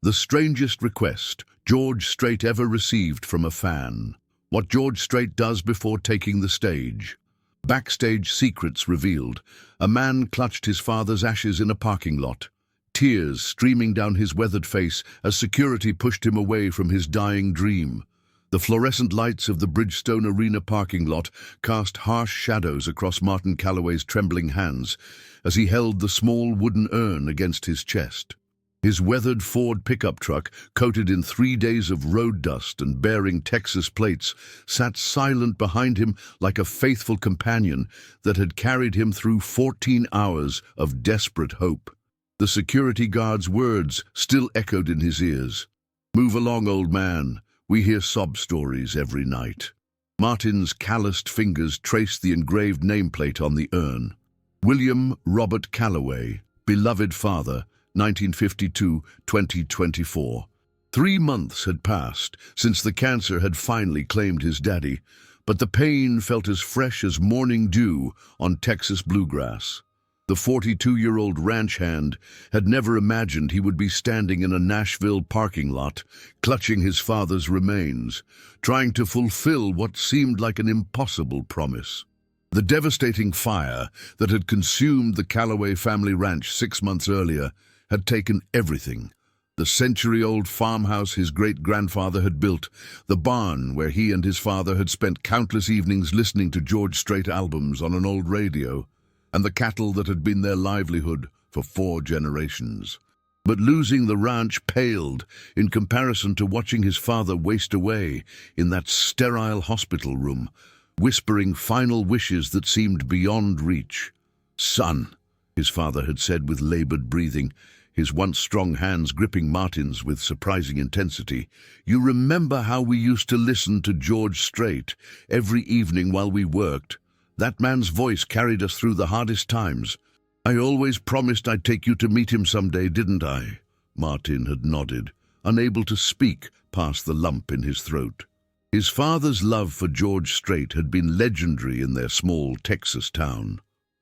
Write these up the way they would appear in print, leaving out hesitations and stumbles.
The strangest request George Strait ever received from a fan. What George Strait does before taking the stage. Backstage secrets revealed. A man clutched his father's ashes in a parking lot. Tears streaming down his weathered face as security pushed him away from his dying dream. The fluorescent lights of the Bridgestone Arena parking lot cast harsh shadows across Martin Calloway's trembling hands as he held the small wooden urn against his chest. His weathered Ford pickup truck, coated in 3 days of road dust and bearing Texas plates, sat silent behind him like a faithful companion that had carried him through 14 hours of desperate hope. The security guard's words still echoed in his ears. "Move along, old man. We hear sob stories every night." Martin's calloused fingers traced the engraved nameplate on the urn. William Robert Calloway, beloved father, 1952-2024. 3 months had passed since the cancer had finally claimed his daddy, but the pain felt as fresh as morning dew on Texas bluegrass. The 42-year-old ranch hand had never imagined he would be standing in a Nashville parking lot, clutching his father's remains, trying to fulfill what seemed like an impossible promise. The devastating fire that had consumed the Calloway family ranch 6 months earlier had taken everything. The century-old farmhouse his great-grandfather had built, the barn where he and his father had spent countless evenings listening to George Strait albums on an old radio, and the cattle that had been their livelihood for 4 generations. But losing the ranch paled in comparison to watching his father waste away in that sterile hospital room, whispering final wishes that seemed beyond reach. "Son," his father had said with labored breathing, his once strong hands gripping Martin's with surprising intensity, "you remember how we used to listen to George Strait every evening while we worked? That man's voice carried us through the hardest times. I always promised I'd take you to meet him someday, didn't I?" Martin had nodded, unable to speak past the lump in his throat. His father's love for George Strait had been legendary in their small Texas town.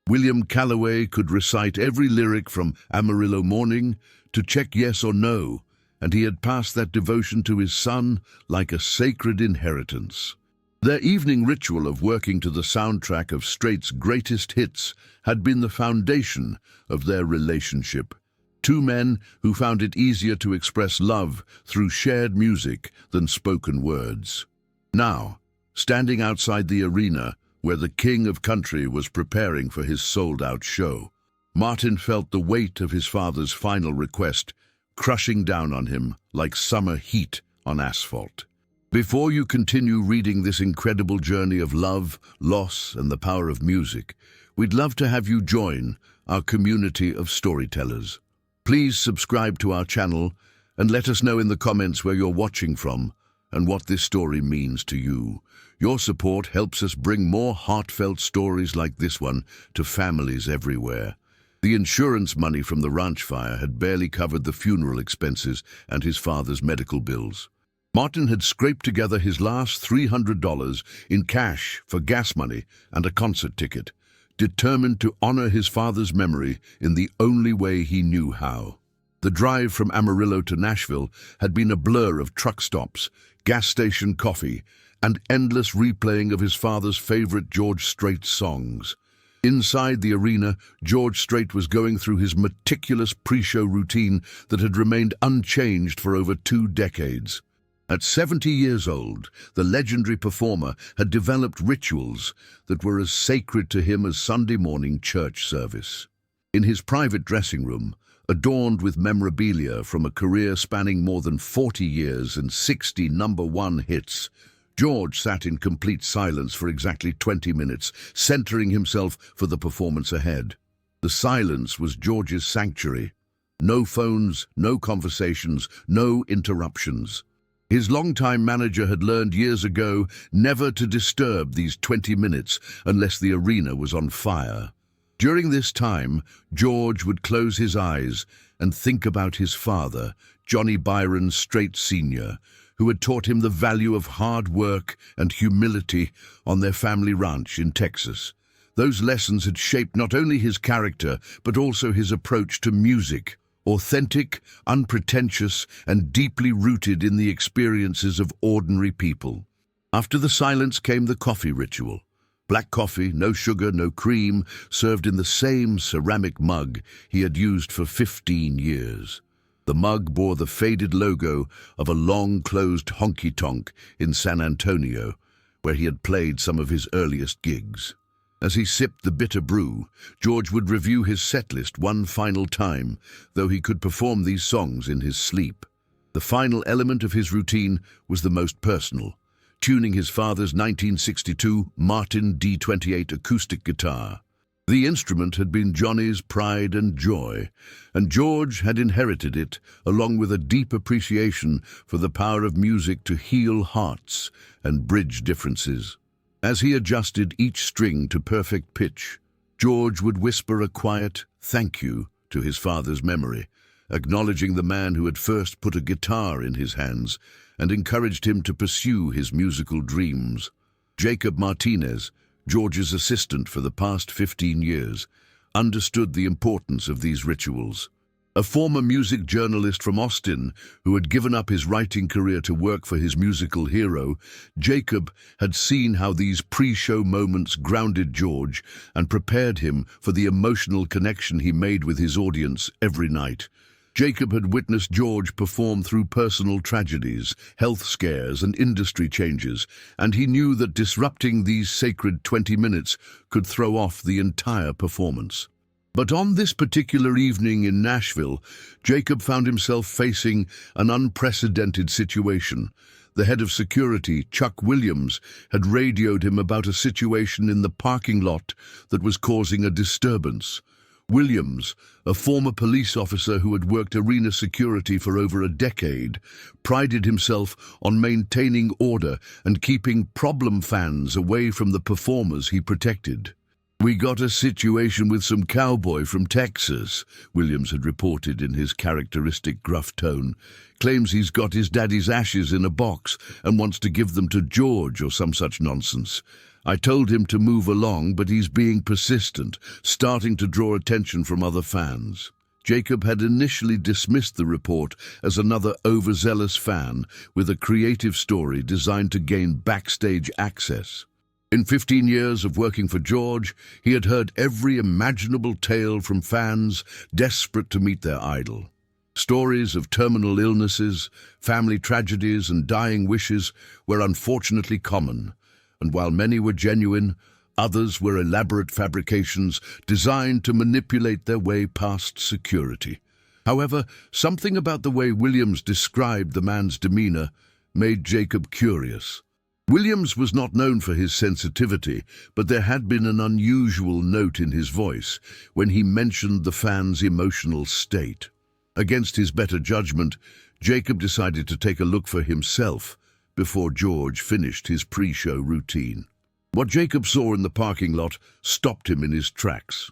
William Calloway could recite every lyric from Amarillo Morning to Check Yes or No, and he had passed that devotion to his son like a sacred inheritance. Their evening ritual of working to the soundtrack of Strait's greatest hits had been the foundation of their relationship. 2 men who found it easier to express love through shared music than spoken words. Now, standing outside the arena where the king of country was preparing for his sold-out show, Martin felt the weight of his father's final request crushing down on him like summer heat on asphalt. Before you continue reading this incredible journey of love, loss, and the power of music, we'd love to have you join our community of storytellers. Please subscribe to our channel and let us know in the comments where you're watching from and what this story means to you. Your support helps us bring more heartfelt stories like this one to families everywhere. The insurance money from the ranch fire had barely covered the funeral expenses and his father's medical bills. Martin had scraped together his last $300 in cash for gas money and a concert ticket, determined to honor his father's memory in the only way he knew how. The drive from Amarillo to Nashville had been a blur of truck stops, gas station coffee, and endless replaying of his father's favorite George Strait songs. Inside the arena, George Strait was going through his meticulous pre-show routine that had remained unchanged for over 2 decades. At 70 years old, the legendary performer had developed rituals that were as sacred to him as Sunday morning church service. In his private dressing room, adorned with memorabilia from a career spanning more than 40 years and 60 #1 hits, George sat in complete silence for exactly 20 minutes, centering himself for the performance ahead. The silence was George's sanctuary. No phones, no conversations, no interruptions. His longtime manager had learned years ago never to disturb these 20 minutes unless the arena was on fire. During this time, George would close his eyes and think about his father, Johnny Byron Strait Sr., who had taught him the value of hard work and humility on their family ranch in Texas. Those lessons had shaped not only his character, but also his approach to music, authentic, unpretentious, and deeply rooted in the experiences of ordinary people. After the silence came the coffee ritual. Black coffee, no sugar, no cream, served in the same ceramic mug he had used for 15 years. The mug bore the faded logo of a long-closed honky-tonk in San Antonio, where he had played some of his earliest gigs. As he sipped the bitter brew, George would review his setlist one final time, though he could perform these songs in his sleep. The final element of his routine was the most personal, tuning his father's 1962 Martin D28 acoustic guitar. The instrument had been Johnny's pride and joy, and George had inherited it, along with a deep appreciation for the power of music to heal hearts and bridge differences. As he adjusted each string to perfect pitch, George would whisper a quiet "thank you" to his father's memory, acknowledging the man who had first put a guitar in his hands and encouraged him to pursue his musical dreams. Jacob Martinez, George's assistant for the past 15 years, understood the importance of these rituals. A former music journalist from Austin who had given up his writing career to work for his musical hero, Jacob had seen how these pre-show moments grounded George and prepared him for the emotional connection he made with his audience every night. Jacob had witnessed George perform through personal tragedies, health scares, and industry changes, and he knew that disrupting these sacred 20 minutes could throw off the entire performance. But on this particular evening in Nashville, Jacob found himself facing an unprecedented situation. The head of security, Chuck Williams, had radioed him about a situation in the parking lot that was causing a disturbance. Williams, a former police officer who had worked arena security for over a decade, prided himself on maintaining order and keeping problem fans away from the performers he protected. "We got a situation with some cowboy from Texas," Williams had reported in his characteristic gruff tone. "Claims he's got his daddy's ashes in a box and wants to give them to George or some such nonsense. I told him to move along, but he's being persistent, starting to draw attention from other fans." Jacob had initially dismissed the report as another overzealous fan with a creative story designed to gain backstage access. In 15 years of working for George, he had heard every imaginable tale from fans desperate to meet their idol. Stories of terminal illnesses, family tragedies, and dying wishes were unfortunately common, and while many were genuine, others were elaborate fabrications designed to manipulate their way past security. However, something about the way Williams described the man's demeanor made Jacob curious. Williams was not known for his sensitivity, but there had been an unusual note in his voice when he mentioned the fans' emotional state. Against his better judgment, Jacob decided to take a look for himself before George finished his pre-show routine. What Jacob saw in the parking lot stopped him in his tracks.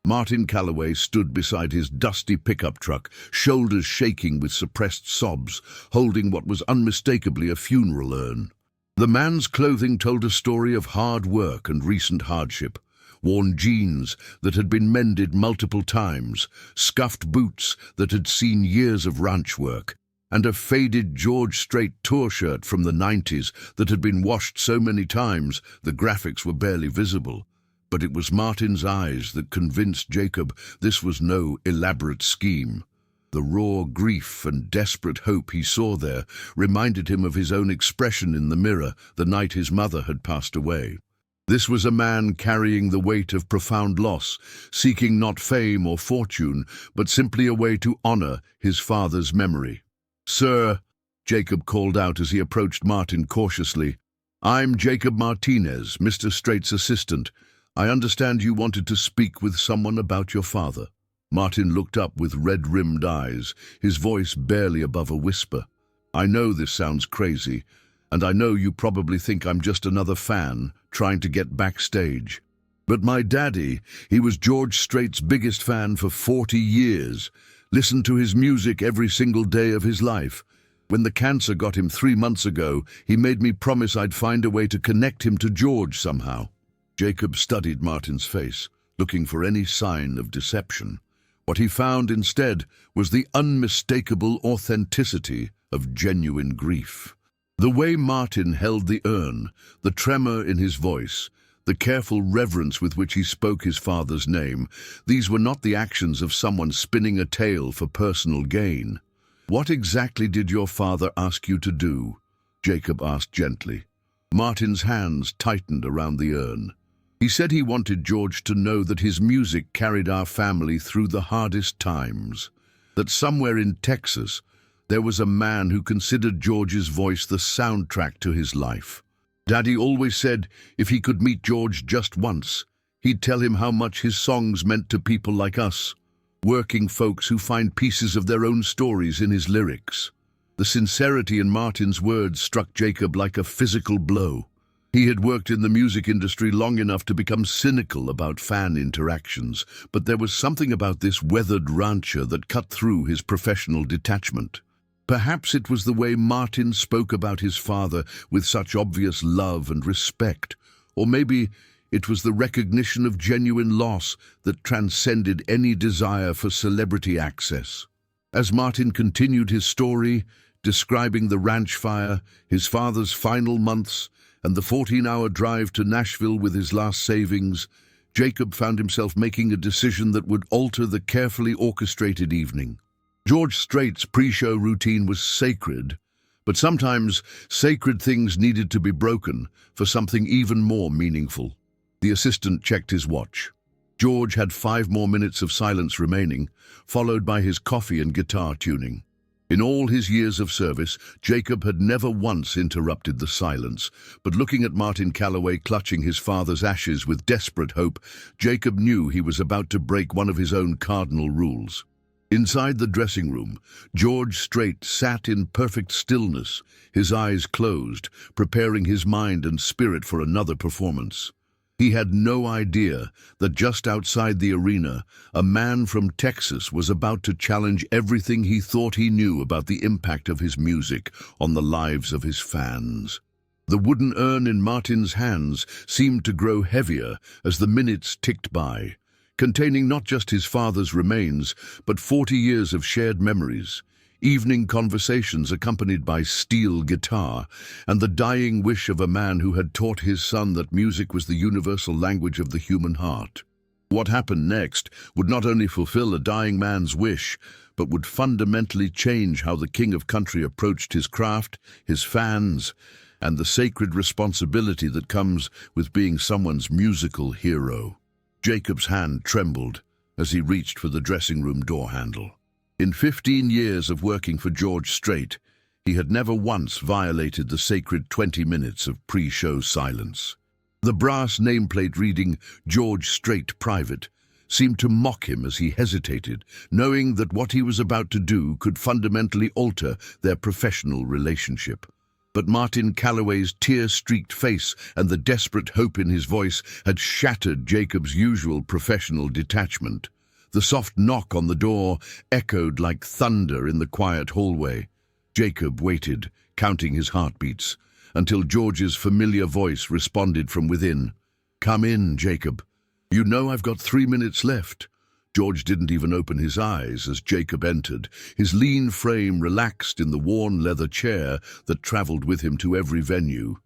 Martin Calloway stood beside his dusty pickup truck, shoulders shaking with suppressed sobs, holding what was unmistakably a funeral urn. The man's clothing told a story of hard work and recent hardship. Worn jeans that had been mended multiple times, scuffed boots that had seen years of ranch work, and a faded George Strait tour shirt from the 90s that had been washed so many times the graphics were barely visible. But it was Martin's eyes that convinced Jacob this was no elaborate scheme. The raw grief and desperate hope he saw there reminded him of his own expression in the mirror the night his mother had passed away. This was a man carrying the weight of profound loss, seeking not fame or fortune, but simply a way to honor his father's memory. "Sir," Jacob called out as he approached Martin cautiously, "I'm Jacob Martinez, Mr. Strait's assistant. I understand you wanted to speak with someone about your father." Martin looked up with red-rimmed eyes, his voice barely above a whisper. "I know this sounds crazy, and I know you probably think I'm just another fan trying to get backstage. But my daddy, he was George Strait's biggest fan for 40 years, listened to his music every single day of his life. When the cancer got him 3 months ago, he made me promise I'd find a way to connect him to George somehow." Jacob studied Martin's face, looking for any sign of deception. What he found instead was the unmistakable authenticity of genuine grief. The way Martin held the urn, the tremor in his voice, the careful reverence with which he spoke his father's name, these were not the actions of someone spinning a tale for personal gain. "What exactly did your father ask you to do?" Jacob asked gently. Martin's hands tightened around the urn. "He said he wanted George to know that his music carried our family through the hardest times, that somewhere in Texas there was a man who considered George's voice the soundtrack to his life. Daddy always said if he could meet George just once, he'd tell him how much his songs meant to people like us, working folks who find pieces of their own stories in his lyrics." The sincerity in Martin's words struck Jacob like a physical blow. He had worked in the music industry long enough to become cynical about fan interactions, but there was something about this weathered rancher that cut through his professional detachment. Perhaps it was the way Martin spoke about his father with such obvious love and respect, or maybe it was the recognition of genuine loss that transcended any desire for celebrity access. As Martin continued his story, describing the ranch fire, his father's final months, and the 14-hour drive to Nashville with his last savings, Jacob found himself making a decision that would alter the carefully orchestrated evening. George Strait's pre-show routine was sacred, but sometimes sacred things needed to be broken for something even more meaningful. The assistant checked his watch. George had 5 more minutes of silence remaining, followed by his coffee and guitar tuning. In all his years of service, Jacob had never once interrupted the silence, but looking at Martin Calloway clutching his father's ashes with desperate hope, Jacob knew he was about to break one of his own cardinal rules. Inside the dressing room, George Strait sat in perfect stillness, his eyes closed, preparing his mind and spirit for another performance. He had no idea that just outside the arena, a man from Texas was about to challenge everything he thought he knew about the impact of his music on the lives of his fans. The wooden urn in Martin's hands seemed to grow heavier as the minutes ticked by, containing not just his father's remains, but 40 years of shared memories, evening conversations accompanied by steel guitar, and the dying wish of a man who had taught his son that music was the universal language of the human heart. What happened next would not only fulfill a dying man's wish, but would fundamentally change how the king of country approached his craft, his fans, and the sacred responsibility that comes with being someone's musical hero. Jacob's hand trembled as he reached for the dressing room door handle. In 15 years of working for George Strait, he had never once violated the sacred 20 minutes of pre-show silence. The brass nameplate reading "George Strait Private" seemed to mock him as he hesitated, knowing that what he was about to do could fundamentally alter their professional relationship. But Martin Calloway's tear-streaked face and the desperate hope in his voice had shattered Jacob's usual professional detachment. The soft knock on the door echoed like thunder in the quiet hallway. Jacob waited, counting his heartbeats, until George's familiar voice responded from within. "Come in, Jacob. You know I've got 3 minutes left." George didn't even open his eyes as Jacob entered, his lean frame relaxed in the worn leather chair that traveled with him to every venue.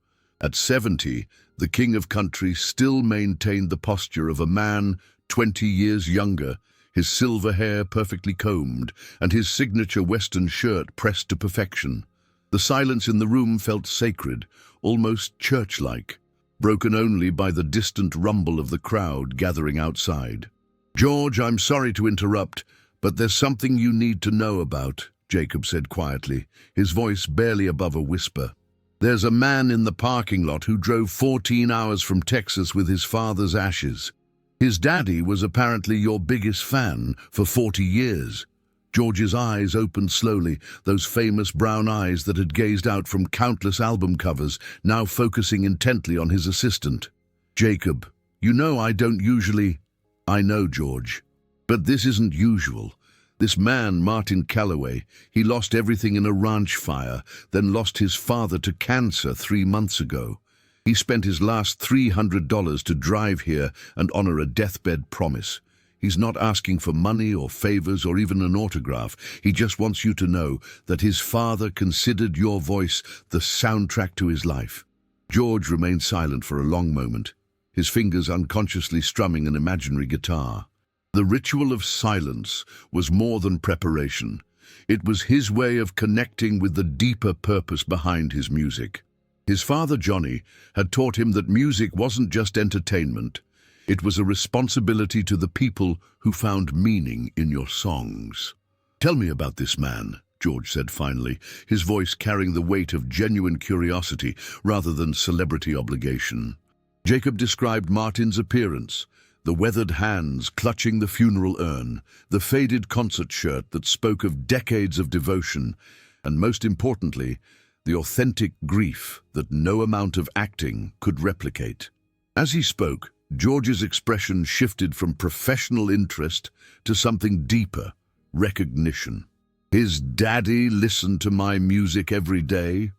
At 70, the king of country still maintained the posture of a man 20 years younger, his silver hair perfectly combed, and his signature Western shirt pressed to perfection. The silence in the room felt sacred, almost church-like, broken only by the distant rumble of the crowd gathering outside. "George, I'm sorry to interrupt, but there's something you need to know about," Jacob said quietly, his voice barely above a whisper. "There's a man in the parking lot who drove 14 hours from Texas with his father's ashes. His daddy was apparently your biggest fan for 40 years. George's eyes opened slowly, those famous brown eyes that had gazed out from countless album covers, now focusing intently on his assistant. "Jacob, you know I don't usually—" "I know, George. But this isn't usual. This man, Martin Calloway, he lost everything in a ranch fire, then lost his father to cancer 3 months ago. He spent his last $300 to drive here and honor a deathbed promise. He's not asking for money or favors or even an autograph. He just wants you to know that his father considered your voice the soundtrack to his life." George remained silent for a long moment, his fingers unconsciously strumming an imaginary guitar. The ritual of silence was more than preparation. It was his way of connecting with the deeper purpose behind his music. His father, Johnny, had taught him that music wasn't just entertainment. It was a responsibility to the people who found meaning in your songs. "Tell me about this man," George said finally, his voice carrying the weight of genuine curiosity rather than celebrity obligation. Jacob described Martin's appearance, the weathered hands clutching the funeral urn, the faded concert shirt that spoke of decades of devotion, and most importantly, the authentic grief that no amount of acting could replicate. As he spoke, George's expression shifted from professional interest to something deeper, recognition. "His daddy listened to my music every day?"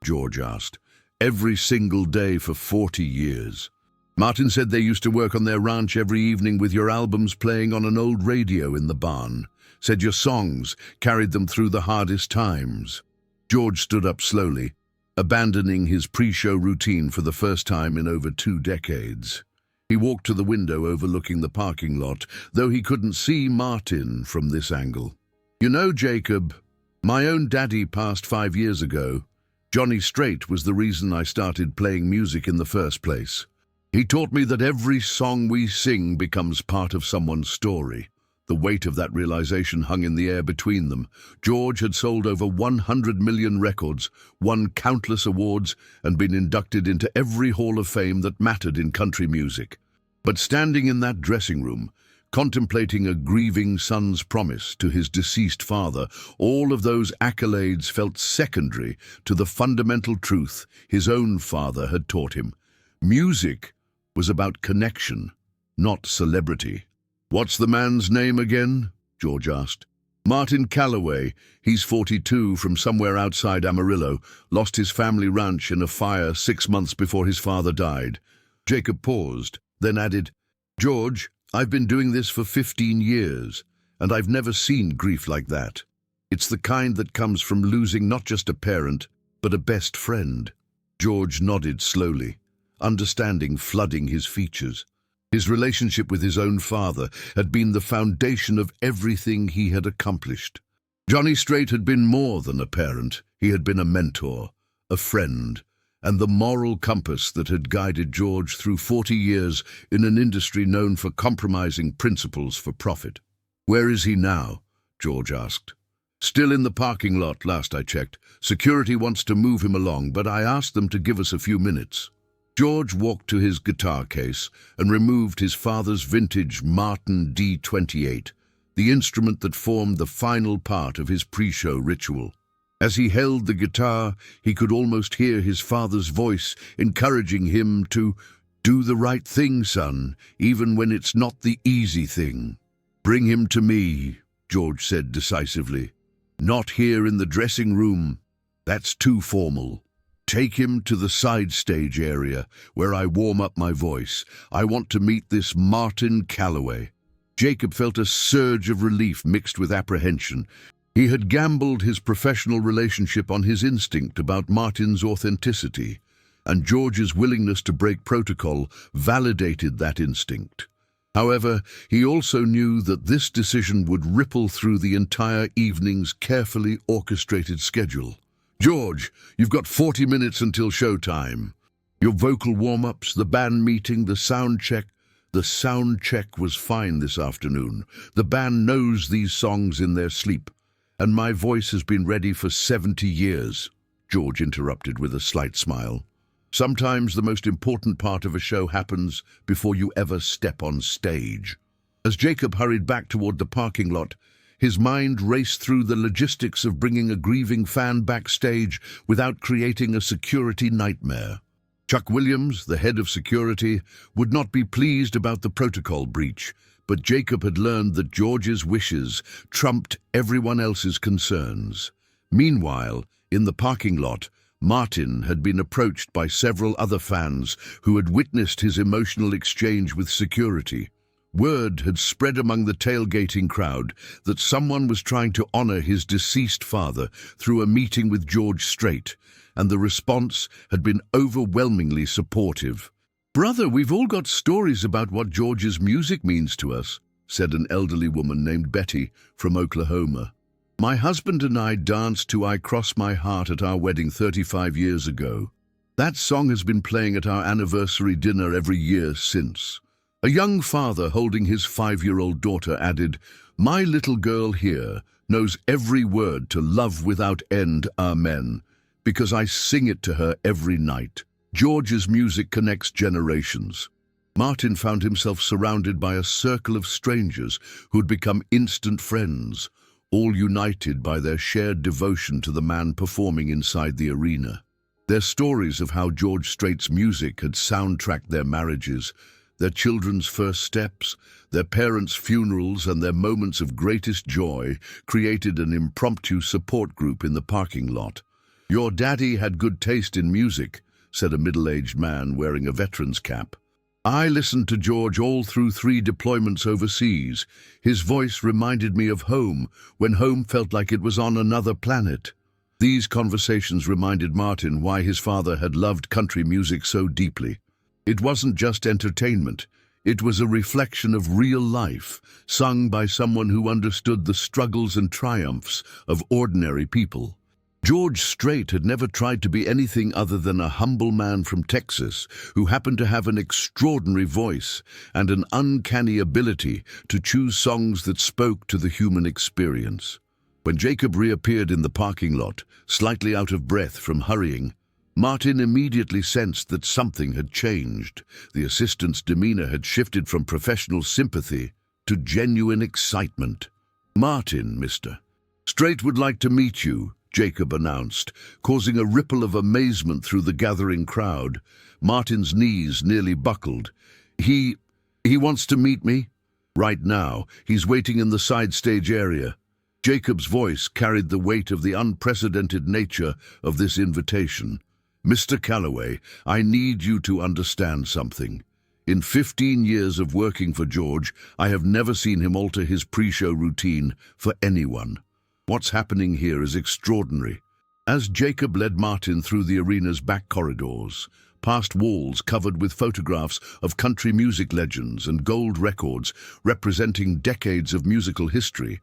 George asked. "Every single day for 40 years. Martin said they used to work on their ranch every evening with your albums playing on an old radio in the barn. Said your songs carried them through the hardest times." George stood up slowly, abandoning his pre-show routine for the first time in over 2 decades. He walked to the window overlooking the parking lot, though he couldn't see Martin from this angle. "You know, Jacob, my own daddy passed 5 years ago. Johnny Strait was the reason I started playing music in the first place. He taught me that every song we sing becomes part of someone's story." The weight of that realization hung in the air between them. George had sold over 100 million records, won countless awards, and been inducted into every hall of fame that mattered in country music. But standing in that dressing room, contemplating a grieving son's promise to his deceased father, all of those accolades felt secondary to the fundamental truth his own father had taught him. Music was about connection, not celebrity. "What's the man's name again?" George asked. "Martin Calloway. He's 42, from somewhere outside Amarillo. Lost his family ranch in a fire 6 months before his father died." Jacob paused, then added, "George, I've been doing this for 15 years, and I've never seen grief like that. It's the kind that comes from losing not just a parent, but a best friend." George nodded slowly, understanding flooding his features. His relationship with his own father had been the foundation of everything he had accomplished. Johnny Strait had been more than a parent. He had been a mentor, a friend, and the moral compass that had guided George through 40 years in an industry known for compromising principles for profit. "Where is he now?" George asked. "Still in the parking lot, last I checked. Security wants to move him along, but I asked them to give us a few minutes." George walked to his guitar case and removed his father's vintage Martin D28, the instrument that formed the final part of his pre-show ritual. As he held the guitar, he could almost hear his father's voice encouraging him to "do the right thing, son, even when it's not the easy thing." "Bring him to me," George said decisively. "Not here in the dressing room. That's too formal. Take him to the side stage area where I warm up my voice. I want to meet this Martin Calloway." Jacob felt a surge of relief mixed with apprehension. He had gambled his professional relationship on his instinct about Martin's authenticity, and George's willingness to break protocol validated that instinct. However, he also knew that this decision would ripple through the entire evening's carefully orchestrated schedule. "George, you've got 40 minutes until showtime. Your vocal warm-ups, the band meeting, the sound check." The sound check was fine this afternoon. "The band knows these songs in their sleep, and my voice has been ready for 70 years, George interrupted with a slight smile. "Sometimes the most important part of a show happens before you ever step on stage." As Jacob hurried back toward the parking lot, his mind raced through the logistics of bringing a grieving fan backstage without creating a security nightmare. Chuck Williams, the head of security, would not be pleased about the protocol breach, but Jacob had learned that George's wishes trumped everyone else's concerns. Meanwhile, in the parking lot, Martin had been approached by several other fans who had witnessed his emotional exchange with security. Word had spread among the tailgating crowd that someone was trying to honor his deceased father through a meeting with George Strait, and the response had been overwhelmingly supportive. "Brother, we've all got stories about what George's music means to us," said an elderly woman named Betty from Oklahoma. "My husband and I danced to I Cross My Heart at our wedding 35 years ago. That song has been playing at our anniversary dinner every year since." A young father holding his 5-year-old daughter added, "My little girl here knows every word to Love Without End, Amen, because I sing it to her every night." George's music connects generations. Martin found himself surrounded by a circle of strangers who'd become instant friends, all united by their shared devotion to the man performing inside the arena. Their stories of how George Strait's music had soundtracked their marriages, their children's first steps, their parents' funerals, and their moments of greatest joy created an impromptu support group in the parking lot. "Your daddy had good taste in music," said a middle-aged man wearing a veteran's cap. "I listened to George all through 3 deployments overseas. His voice reminded me of home, when home felt like it was on another planet." These conversations reminded Martin why his father had loved country music so deeply. It wasn't just entertainment. It was a reflection of real life, sung by someone who understood the struggles and triumphs of ordinary people. George Strait had never tried to be anything other than a humble man from Texas who happened to have an extraordinary voice and an uncanny ability to choose songs that spoke to the human experience. When Jacob reappeared in the parking lot, slightly out of breath from hurrying, Martin immediately sensed that something had changed. The assistant's demeanor had shifted from professional sympathy to genuine excitement. "Martin, Mr. Strait would like to meet you," Jacob announced, causing a ripple of amazement through the gathering crowd. Martin's knees nearly buckled. He wants to meet me? Right now. He's waiting in the side stage area." Jacob's voice carried the weight of the unprecedented nature of this invitation. "Mr. Calloway, I need you to understand something. In 15 years of working for George, I have never seen him alter his pre-show routine for anyone. What's happening here is extraordinary." As Jacob led Martin through the arena's back corridors, past walls covered with photographs of country music legends and gold records representing decades of musical history,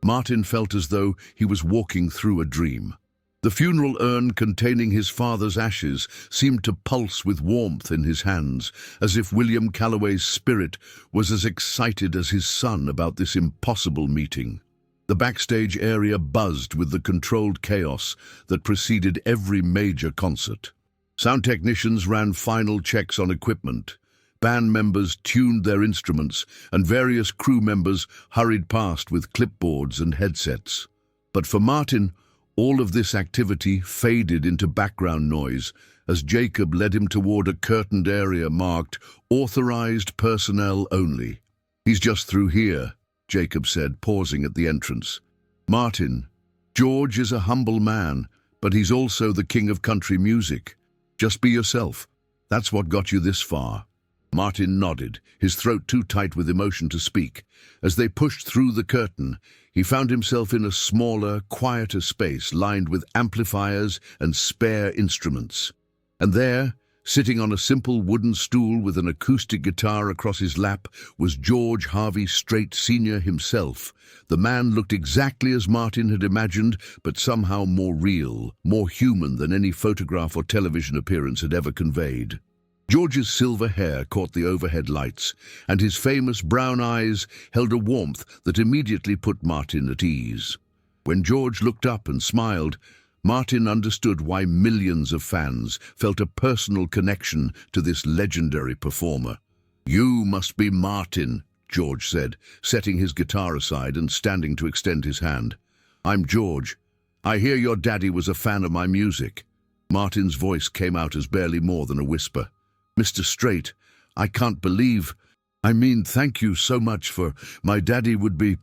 Martin felt as though he was walking through a dream. The funeral urn containing his father's ashes seemed to pulse with warmth in his hands, as if William Calloway's spirit was as excited as his son about this impossible meeting. The backstage area buzzed with the controlled chaos that preceded every major concert. Sound technicians ran final checks on equipment. Band members tuned their instruments, and various crew members hurried past with clipboards and headsets. But for Martin, all of this activity faded into background noise as Jacob led him toward a curtained area marked "Authorized Personnel Only." "He's just through here," Jacob said, pausing at the entrance. "Martin, George is a humble man, but he's also the king of country music. Just be yourself. That's what got you this far." Martin nodded, his throat too tight with emotion to speak. As they pushed through the curtain, he found himself in a smaller, quieter space lined with amplifiers and spare instruments. And there, sitting on a simple wooden stool with an acoustic guitar across his lap, was George Harvey Strait Sr. himself. The man looked exactly as Martin had imagined, but somehow more real, more human than any photograph or television appearance had ever conveyed. George's silver hair caught the overhead lights, and his famous brown eyes held a warmth that immediately put Martin at ease. When George looked up and smiled, Martin understood why millions of fans felt a personal connection to this legendary performer. "You must be Martin," George said, setting his guitar aside and standing to extend his hand. "I'm George. I hear your daddy was a fan of my music." Martin's voice came out as barely more than a whisper. "Mr. Strait, I can't believe... thank you so much for... My daddy would be..."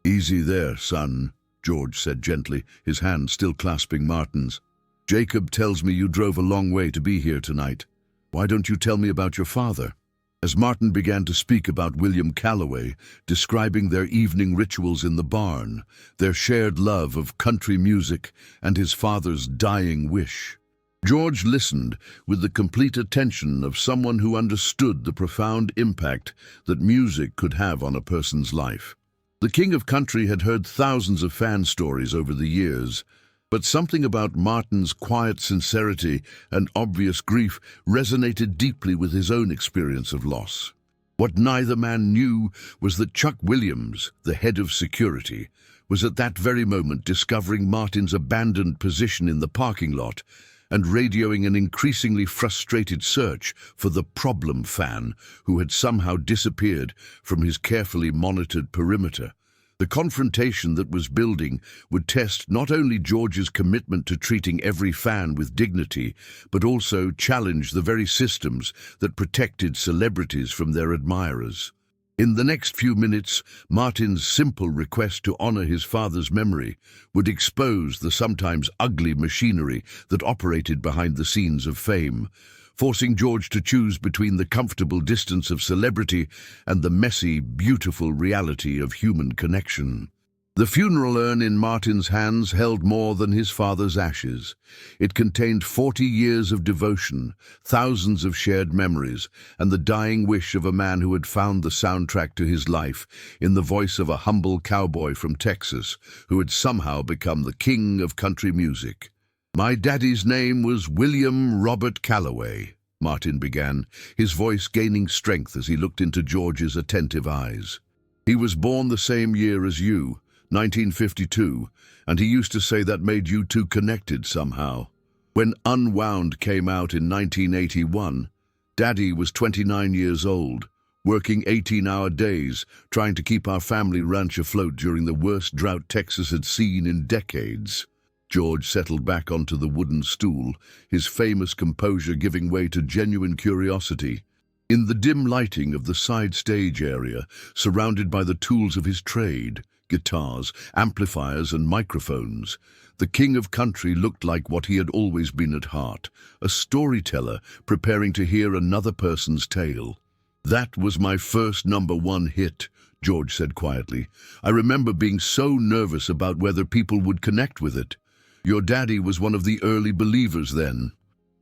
"Easy there, son," George said gently, his hand still clasping Martin's. "Jacob tells me you drove a long way to be here tonight. Why don't you tell me about your father?" As Martin began to speak about William Calloway, describing their evening rituals in the barn, their shared love of country music, and his father's dying wish, George listened with the complete attention of someone who understood the profound impact that music could have on a person's life. The King of Country had heard thousands of fan stories over the years, but something about Martin's quiet sincerity and obvious grief resonated deeply with his own experience of loss. What neither man knew was that Chuck Williams, the head of security, was at that very moment discovering Martin's abandoned position in the parking lot and radioing an increasingly frustrated search for the problem fan who had somehow disappeared from his carefully monitored perimeter. The confrontation that was building would test not only George's commitment to treating every fan with dignity, but also challenge the very systems that protected celebrities from their admirers. In the next few minutes, Martin's simple request to honor his father's memory would expose the sometimes ugly machinery that operated behind the scenes of fame, forcing George to choose between the comfortable distance of celebrity and the messy, beautiful reality of human connection. The funeral urn in Martin's hands held more than his father's ashes. It contained 40 years of devotion, thousands of shared memories, and the dying wish of a man who had found the soundtrack to his life in the voice of a humble cowboy from Texas who had somehow become the king of country music. "My daddy's name was William Robert Calloway," Martin began, his voice gaining strength as he looked into George's attentive eyes. "He was born the same year as you, 1952, and he used to say that made you two connected somehow. When Unwound came out in 1981, Daddy was 29 years old, working 18-hour days, trying to keep our family ranch afloat during the worst drought Texas had seen in decades." George settled back onto the wooden stool, his famous composure giving way to genuine curiosity. In the dim lighting of the side stage area, surrounded by the tools of his trade, guitars, amplifiers, and microphones, the King of Country looked like what he had always been at heart, a storyteller preparing to hear another person's tale. "That was my first #1 hit," George said quietly. "I remember being so nervous about whether people would connect with it. Your daddy was one of the early believers then."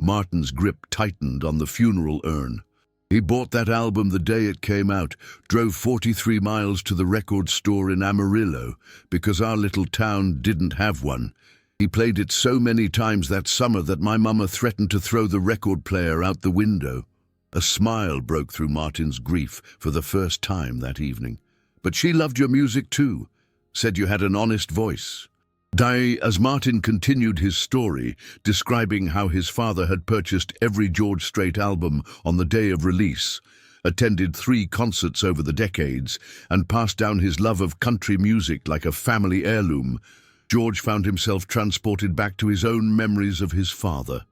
Martin's grip tightened on the funeral urn. "He bought that album the day it came out, drove 43 miles to the record store in Amarillo because our little town didn't have one. He played it so many times that summer that my mama threatened to throw the record player out the window." A smile broke through Martin's grief for the first time that evening. "But she loved your music too, said you had an honest voice." As Martin continued his story, describing how his father had purchased every George Strait album on the day of release, attended 3 concerts over the decades, and passed down his love of country music like a family heirloom, George found himself transported back to his own memories of his father.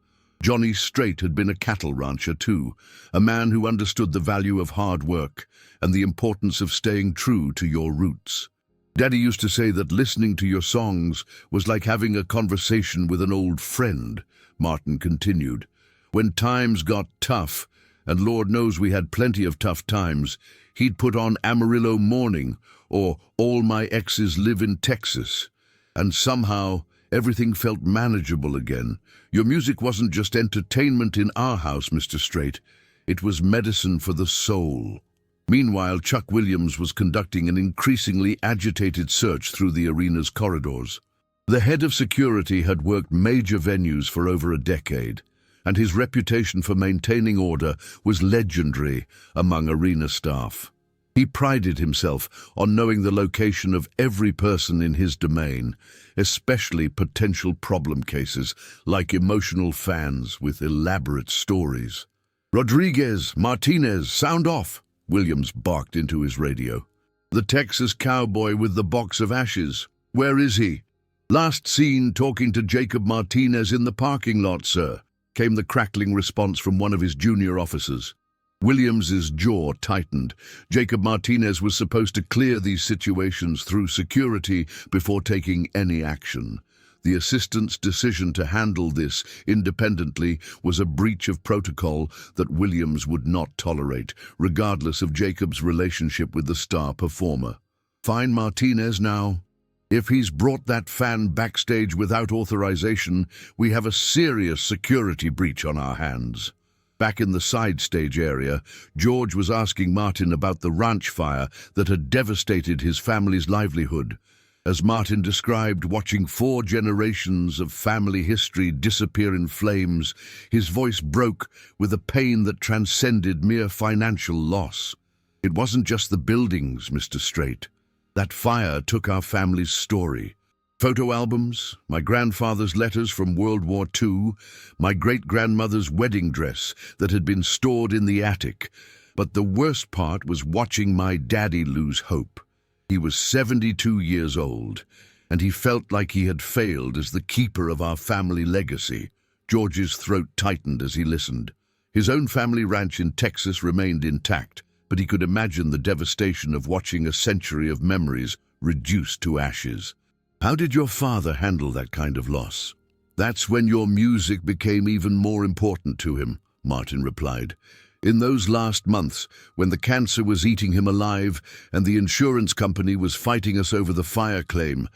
Johnny Strait had been a cattle rancher too, a man who understood the value of hard work and the importance of staying true to your roots. "Daddy used to say that listening to your songs was like having a conversation with an old friend," Martin continued. "When times got tough, and Lord knows we had plenty of tough times, he'd put on Amarillo Morning or All My Exes Live in Texas, and somehow everything felt manageable again. Your music wasn't just entertainment in our house, Mr. Strait. It was medicine for the soul." Meanwhile, Chuck Williams was conducting an increasingly agitated search through the arena's corridors. The head of security had worked major venues for over a decade, and his reputation for maintaining order was legendary among arena staff. He prided himself on knowing the location of every person in his domain, especially potential problem cases like emotional fans with elaborate stories. "Rodriguez, Martinez, sound off!" Williams barked into his radio. "The Texas cowboy with the box of ashes. Where is he?" "Last seen talking to Jacob Martinez in the parking lot, sir," came the crackling response from one of his junior officers. Williams's jaw tightened. Jacob Martinez was supposed to clear these situations through security before taking any action. The assistant's decision to handle this independently was a breach of protocol that Williams would not tolerate, regardless of Jacob's relationship with the star performer. Fine Martinez now. If he's brought that fan backstage without authorization, we have a serious security breach on our hands. Back in the side stage area, George was asking Martin about the ranch fire that had devastated his family's livelihood. As Martin described watching 4 generations of family history disappear in flames, his voice broke with a pain that transcended mere financial loss. It wasn't just the buildings, Mr. Strait. That fire took our family's story. Photo albums, my grandfather's letters from World War II, my great-grandmother's wedding dress that had been stored in the attic. But the worst part was watching my daddy lose hope. He was 72 years old, and he felt like he had failed as the keeper of our family legacy. George's throat tightened as he listened. His own family ranch in Texas remained intact, but he could imagine the devastation of watching a century of memories reduced to ashes. How did your father handle that kind of loss? That's when your music became even more important to him, Martin replied. In those last months, when the cancer was eating him alive and the insurance company was fighting us over the fire claim,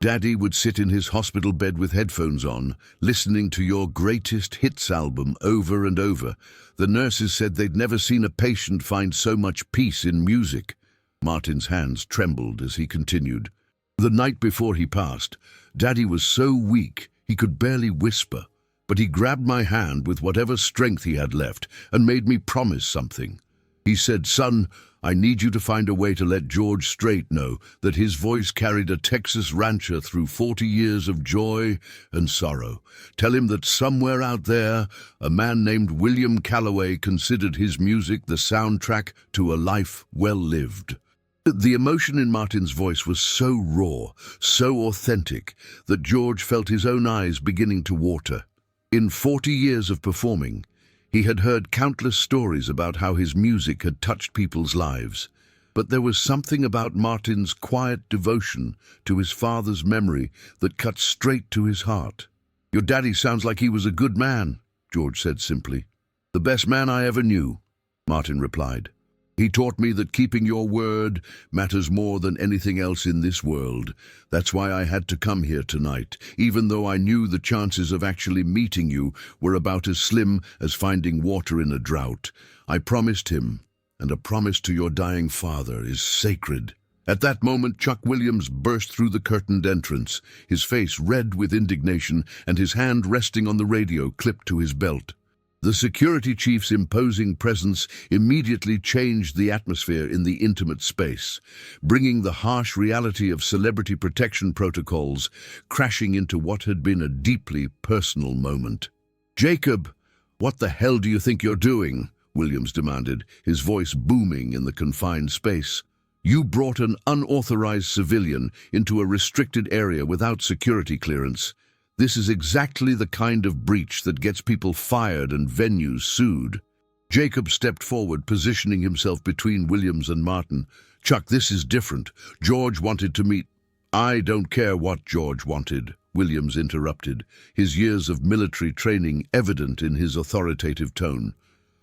Daddy would sit in his hospital bed with headphones on, listening to your greatest hits album over and over. The nurses said they'd never seen a patient find so much peace in music. Martin's hands trembled as he continued. The night before he passed, Daddy was so weak he could barely whisper. But he grabbed my hand with whatever strength he had left and made me promise something. He said, "Son, I need you to find a way to let George Strait know that his voice carried a Texas rancher through 40 years of joy and sorrow. Tell him that somewhere out there, a man named William Calloway considered his music the soundtrack to a life well lived." The emotion in Martin's voice was so raw, so authentic, that George felt his own eyes beginning to water. In 40 years of performing, he had heard countless stories about how his music had touched people's lives. But there was something about Martin's quiet devotion to his father's memory that cut straight to his heart. "Your daddy sounds like he was a good man," George said simply. "The best man I ever knew," Martin replied. "He taught me that keeping your word matters more than anything else in this world. That's why I had to come here tonight, even though I knew the chances of actually meeting you were about as slim as finding water in a drought. I promised him, and a promise to your dying father is sacred." At that moment, Chuck Williams burst through the curtained entrance, his face red with indignation and his hand resting on the radio clipped to his belt. The security chief's imposing presence immediately changed the atmosphere in the intimate space, bringing the harsh reality of celebrity protection protocols crashing into what had been a deeply personal moment. "Jacob, what the hell do you think you're doing?" Williams demanded, his voice booming in the confined space. "You brought an unauthorized civilian into a restricted area without security clearance. This is exactly the kind of breach that gets people fired and venues sued." Jacob stepped forward, positioning himself between Williams and Martin. "Chuck, this is different. George wanted to meet—" "I don't care what George wanted," Williams interrupted, his years of military training evident in his authoritative tone.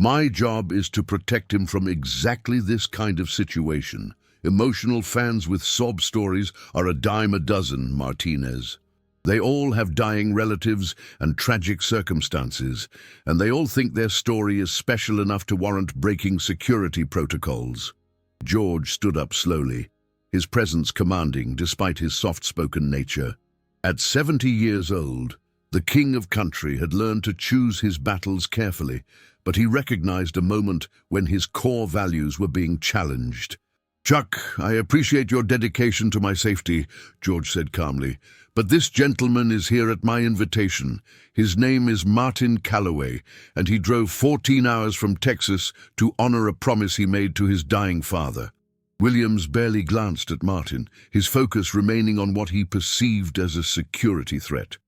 "My job is to protect him from exactly this kind of situation. Emotional fans with sob stories are a dime a dozen, Martinez. They all have dying relatives and tragic circumstances, and they all think their story is special enough to warrant breaking security protocols." George stood up slowly, his presence commanding despite his soft-spoken nature. At 70 years old, the king of country had learned to choose his battles carefully, but he recognized a moment when his core values were being challenged. "Chuck, I appreciate your dedication to my safety," George said calmly, "but this gentleman is here at my invitation. His name is Martin Calloway, and he drove 14 hours from Texas to honor a promise he made to his dying father." Williams barely glanced at Martin, his focus remaining on what he perceived as a security threat.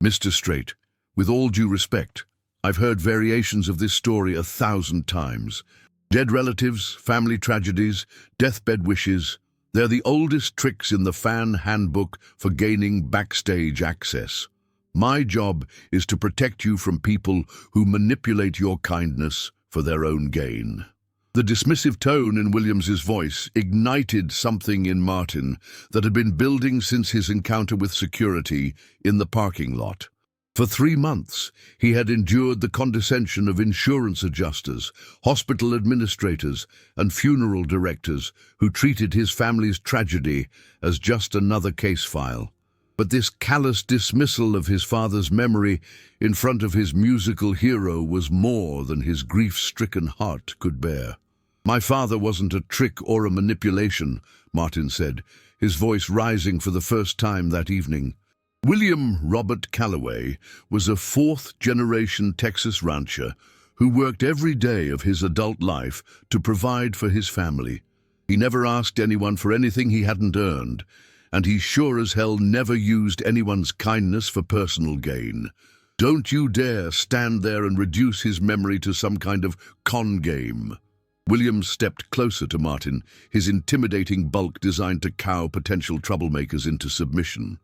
"Mr. Strait, with all due respect, I've heard variations of this story 1,000 times. Dead relatives, family tragedies, deathbed wishes. They're the oldest tricks in the fan handbook for gaining backstage access. My job is to protect you from people who manipulate your kindness for their own gain." The dismissive tone in Williams's voice ignited something in Martin that had been building since his encounter with security in the parking lot. For 3 months, he had endured the condescension of insurance adjusters, hospital administrators, and funeral directors who treated his family's tragedy as just another case file. But this callous dismissal of his father's memory in front of his musical hero was more than his grief-stricken heart could bear. "My father wasn't a trick or a manipulation," Martin said, his voice rising for the first time that evening. William Robert Calloway was a fourth-generation Texas rancher who worked every day of his adult life to provide for his family. He never asked anyone for anything he hadn't earned, and he sure as hell never used anyone's kindness for personal gain. Don't you dare stand there and reduce his memory to some kind of con game. William stepped closer to Martin, his intimidating bulk designed to cow potential troublemakers into submission.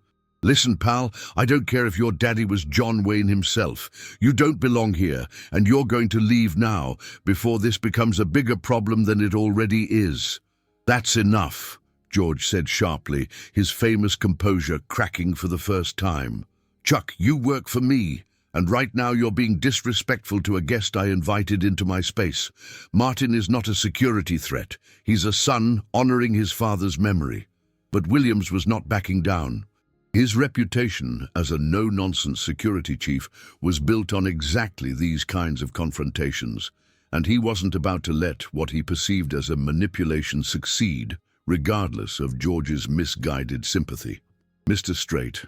"Listen, pal, I don't care if your daddy was John Wayne himself. You don't belong here, and you're going to leave now, before this becomes a bigger problem than it already is." "That's enough," George said sharply, his famous composure cracking for the first time. "Chuck, you work for me, and right now you're being disrespectful to a guest I invited into my space. Martin is not a security threat. He's a son honoring his father's memory." But Williams was not backing down. His reputation as a no-nonsense security chief was built on exactly these kinds of confrontations, and he wasn't about to let what he perceived as a manipulation succeed, regardless of George's misguided sympathy. "Mr. Strait,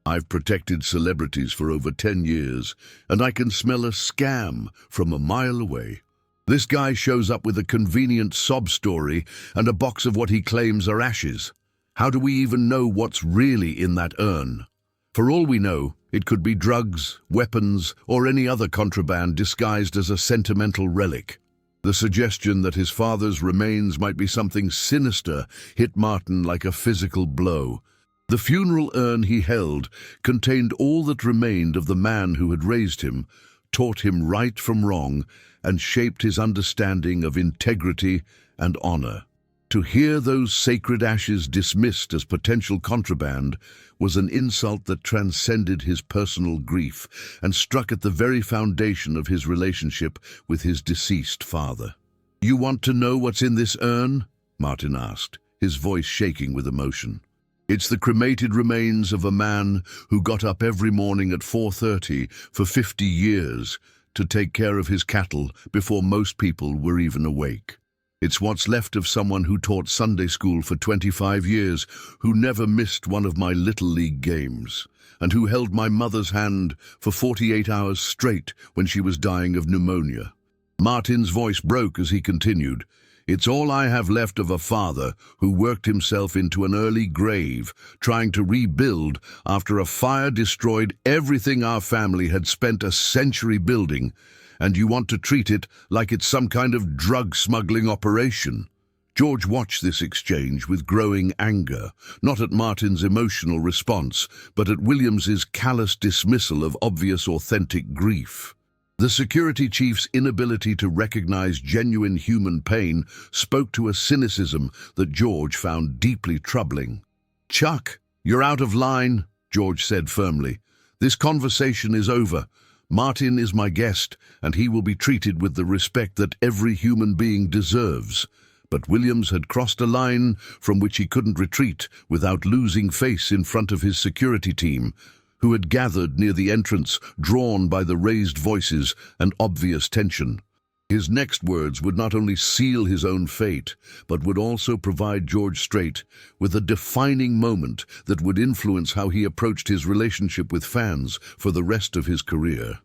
I've protected celebrities for over 10 years, and I can smell a scam from a mile away. This guy shows up with a convenient sob story and a box of what he claims are ashes. How do we even know what's really in that urn? For all we know, it could be drugs, weapons, or any other contraband disguised as a sentimental relic." The suggestion that his father's remains might be something sinister hit Martin like a physical blow. The funeral urn he held contained all that remained of the man who had raised him, taught him right from wrong, and shaped his understanding of integrity and honor. To hear those sacred ashes dismissed as potential contraband was an insult that transcended his personal grief and struck at the very foundation of his relationship with his deceased father. "You want to know what's in this urn?" Martin asked, his voice shaking with emotion. "It's the cremated remains of a man who got up every morning at 4:30 for 50 years to take care of his cattle before most people were even awake. It's what's left of someone who taught Sunday school for 25 years, who never missed one of my Little League games, and who held my mother's hand for 48 hours straight when she was dying of pneumonia." Martin's voice broke as he continued. "It's all I have left of a father who worked himself into an early grave, trying to rebuild after a fire destroyed everything our family had spent a century building, and you want to treat it like it's some kind of drug-smuggling operation." George watched this exchange with growing anger, not at Martin's emotional response, but at Williams's callous dismissal of obvious authentic grief. The security chief's inability to recognize genuine human pain spoke to a cynicism that George found deeply troubling. "Chuck, you're out of line," George said firmly. "This conversation is over. Martin is my guest, and he will be treated with the respect that every human being deserves." But Williams had crossed a line from which he couldn't retreat without losing face in front of his security team, who had gathered near the entrance, drawn by the raised voices and obvious tension. His next words would not only seal his own fate, but would also provide George Strait with a defining moment that would influence how he approached his relationship with fans for the rest of his career.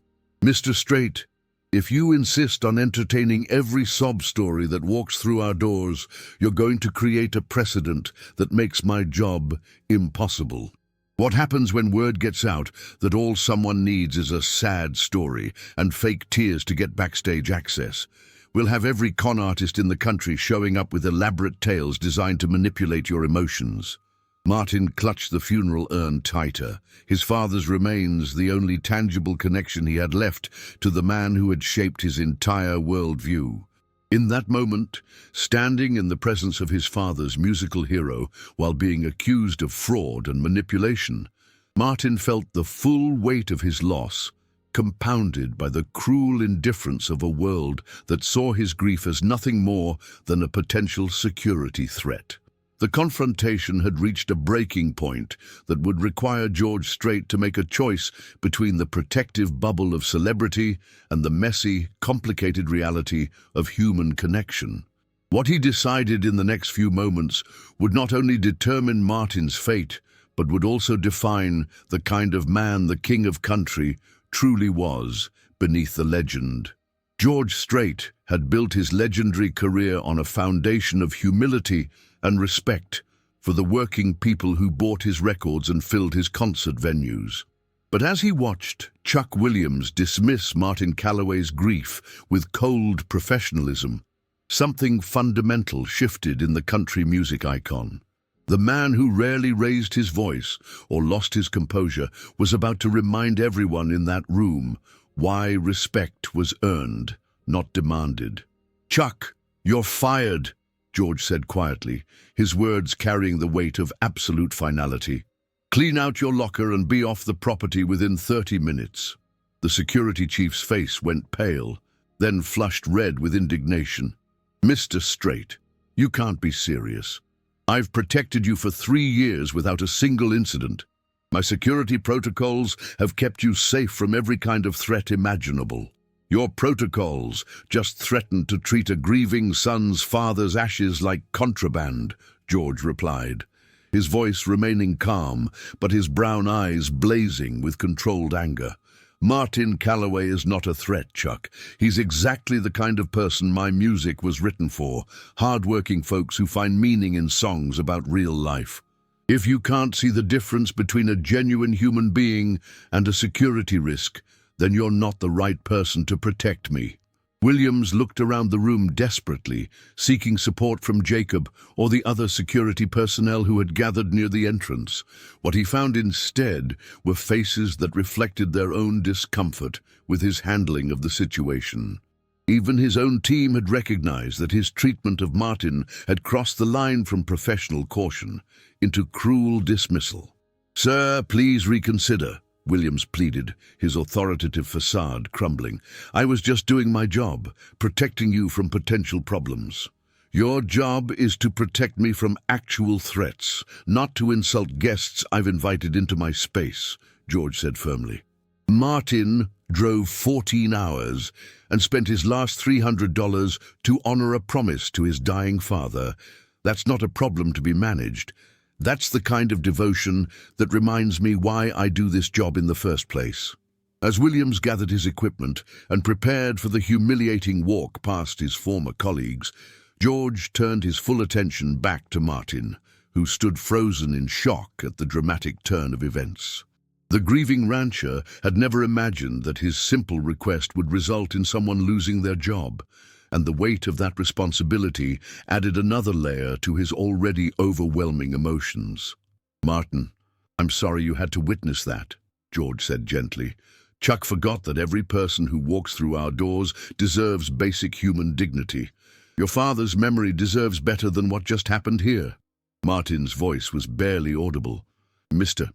"Mr. Strait, if you insist on entertaining every sob story that walks through our doors, you're going to create a precedent that makes my job impossible. What happens when word gets out that all someone needs is a sad story and fake tears to get backstage access? We'll have every con artist in the country showing up with elaborate tales designed to manipulate your emotions. Martin clutched the funeral urn tighter, his father's remains the only tangible connection he had left to the man who had shaped his entire worldview. In that moment, standing in the presence of his father's musical hero while being accused of fraud and manipulation, Martin felt the full weight of his loss, compounded by the cruel indifference of a world that saw his grief as nothing more than a potential security threat. The confrontation had reached a breaking point that would require George Strait to make a choice between the protective bubble of celebrity and the messy, complicated reality of human connection. What he decided in the next few moments would not only determine Martin's fate, but would also define the kind of man the King of Country truly was beneath the legend. George Strait had built his legendary career on a foundation of humility and respect for the working people who bought his records and filled his concert venues. But as he watched Chuck Williams dismiss Martin Calloway's grief with cold professionalism, something fundamental shifted in the country music icon. The man who rarely raised his voice or lost his composure was about to remind everyone in that room why respect was earned, not demanded. "Chuck, you're fired," George said quietly, his words carrying the weight of absolute finality. "Clean out your locker and be off the property within 30 minutes. The security chief's face went pale, then flushed red with indignation. "Mr. Strait, you can't be serious. I've protected you for 3 years without a single incident. My security protocols have kept you safe from every kind of threat imaginable. Your protocols just threatened to treat a grieving son's father's ashes like contraband," George replied, his voice remaining calm, but his brown eyes blazing with controlled anger. "Martin Calloway is not a threat, Chuck. He's exactly the kind of person my music was written for, hard-working folks who find meaning in songs about real life. If you can't see the difference between a genuine human being and a security risk, then you're not the right person to protect me." Williams looked around the room desperately, seeking support from Jacob or the other security personnel who had gathered near the entrance. What he found instead were faces that reflected their own discomfort with his handling of the situation. Even his own team had recognized that his treatment of Martin had crossed the line from professional caution into cruel dismissal. "Sir, please reconsider," Williams pleaded, his authoritative facade crumbling. "I was just doing my job, protecting you from potential problems. Your job is to protect me from actual threats, not to insult guests I've invited into my space," George said firmly. "Martin drove 14 hours and spent his last $300 to honor a promise to his dying father. That's not a problem to be managed. That's the kind of devotion that reminds me why I do this job in the first place." As Williams gathered his equipment and prepared for the humiliating walk past his former colleagues, George turned his full attention back to Martin, who stood frozen in shock at the dramatic turn of events. The grieving rancher had never imagined that his simple request would result in someone losing their job, and the weight of that responsibility added another layer to his already overwhelming emotions. "Martin, I'm sorry you had to witness that," George said gently. "Chuck forgot that every person who walks through our doors deserves basic human dignity. Your father's memory deserves better than what just happened here." Martin's voice was barely audible. "Mr.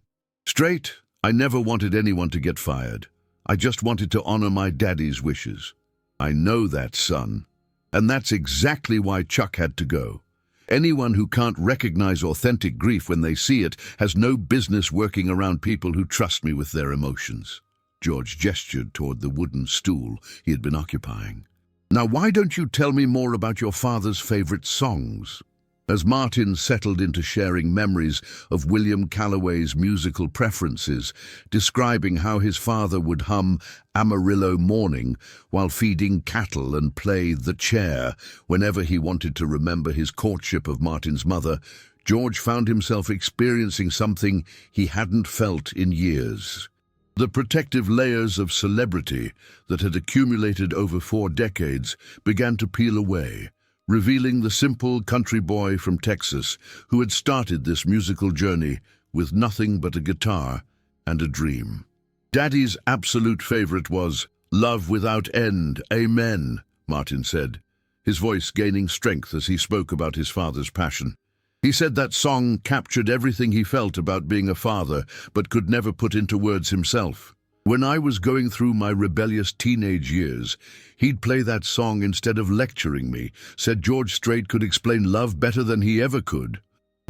Strait, I never wanted anyone to get fired. I just wanted to honor my daddy's wishes. I know that, son. And that's exactly why Chuck had to go. Anyone who can't recognize authentic grief when they see it has no business working around people who trust me with their emotions." George gestured toward the wooden stool he had been occupying. "Now, why don't you tell me more about your father's favorite songs?" As Martin settled into sharing memories of William Calloway's musical preferences, describing how his father would hum Amarillo Morning while feeding cattle and play The Chair whenever he wanted to remember his courtship of Martin's mother, George found himself experiencing something he hadn't felt in years. The protective layers of celebrity that had accumulated over 4 decades began to peel away, revealing the simple country boy from Texas who had started this musical journey with nothing but a guitar and a dream. Daddy's absolute favorite was "Love Without End, Amen," Martin said, his voice gaining strength as he spoke about his father's passion. He said that song captured everything he felt about being a father, but could never put into words himself. When I was going through my rebellious teenage years, he'd play that song instead of lecturing me, said George Strait could explain love better than he ever could.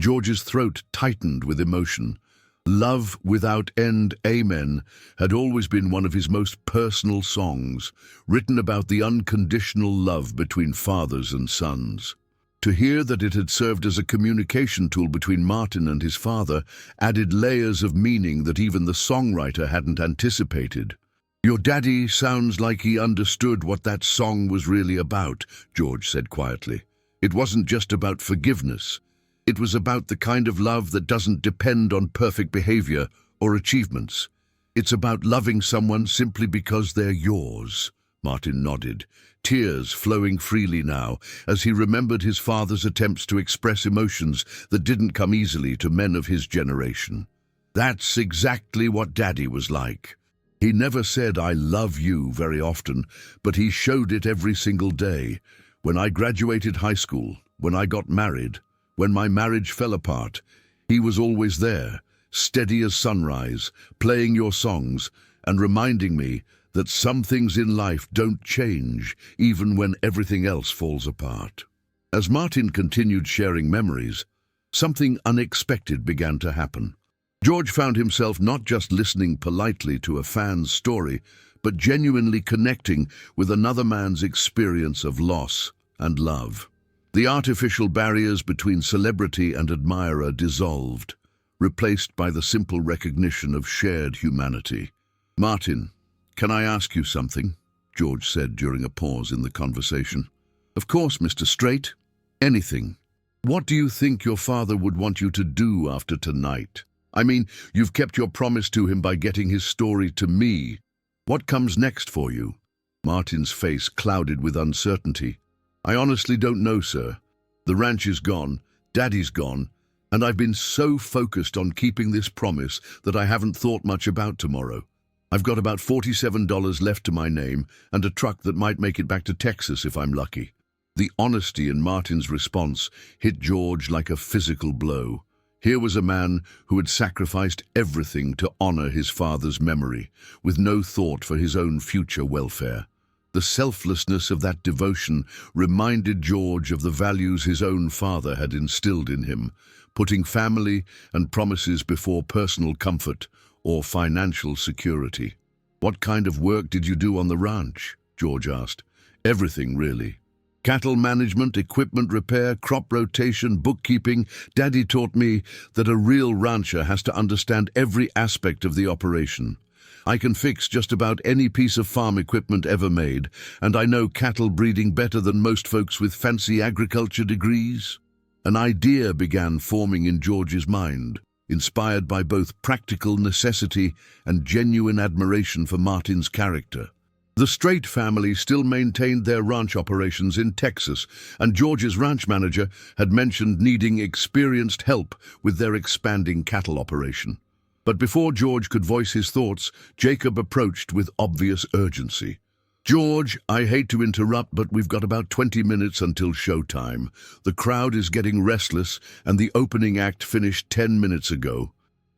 George's throat tightened with emotion. "Love Without End, Amen" had always been one of his most personal songs, written about the unconditional love between fathers and sons. To hear that it had served as a communication tool between Martin and his father added layers of meaning that even the songwriter hadn't anticipated. "Your daddy sounds like he understood what that song was really about," George said quietly. "It wasn't just about forgiveness. It was about the kind of love that doesn't depend on perfect behavior or achievements. It's about loving someone simply because they're yours." Martin nodded, tears flowing freely now as he remembered his father's attempts to express emotions that didn't come easily to men of his generation. That's exactly what Daddy was like. He never said "I love you" very often, but he showed it every single day. When I graduated high school, when I got married, when my marriage fell apart, he was always there, steady as sunrise, playing your songs and reminding me that some things in life don't change even when everything else falls apart. As Martin continued sharing memories, something unexpected began to happen. George found himself not just listening politely to a fan's story, but genuinely connecting with another man's experience of loss and love. The artificial barriers between celebrity and admirer dissolved, replaced by the simple recognition of shared humanity. "Martin, can I ask you something?" George said during a pause in the conversation. "Of course, Mr. Strait. Anything. What do you think your father would want you to do after tonight? I mean, you've kept your promise to him by getting his story to me. What comes next for you?" Martin's face clouded with uncertainty. "I honestly don't know, sir. The ranch is gone, Daddy's gone, and I've been so focused on keeping this promise that I haven't thought much about tomorrow. I've got about $47 left to my name and a truck that might make it back to Texas if I'm lucky." The honesty in Martin's response hit George like a physical blow. Here was a man who had sacrificed everything to honor his father's memory, with no thought for his own future welfare. The selflessness of that devotion reminded George of the values his own father had instilled in him, putting family and promises before personal comfort or financial security. "What kind of work did you do on the ranch?" George asked. "Everything, really. Cattle management, equipment repair, crop rotation, bookkeeping. Daddy taught me that a real rancher has to understand every aspect of the operation. I can fix just about any piece of farm equipment ever made, and I know cattle breeding better than most folks with fancy agriculture degrees." An idea began forming in George's mind, inspired by both practical necessity and genuine admiration for Martin's character. The Strait family still maintained their ranch operations in Texas, and George's ranch manager had mentioned needing experienced help with their expanding cattle operation. But before George could voice his thoughts, Jacob approached with obvious urgency. "George, I hate to interrupt, but we've got about 20 minutes until showtime. The crowd is getting restless, and the opening act finished 10 minutes ago."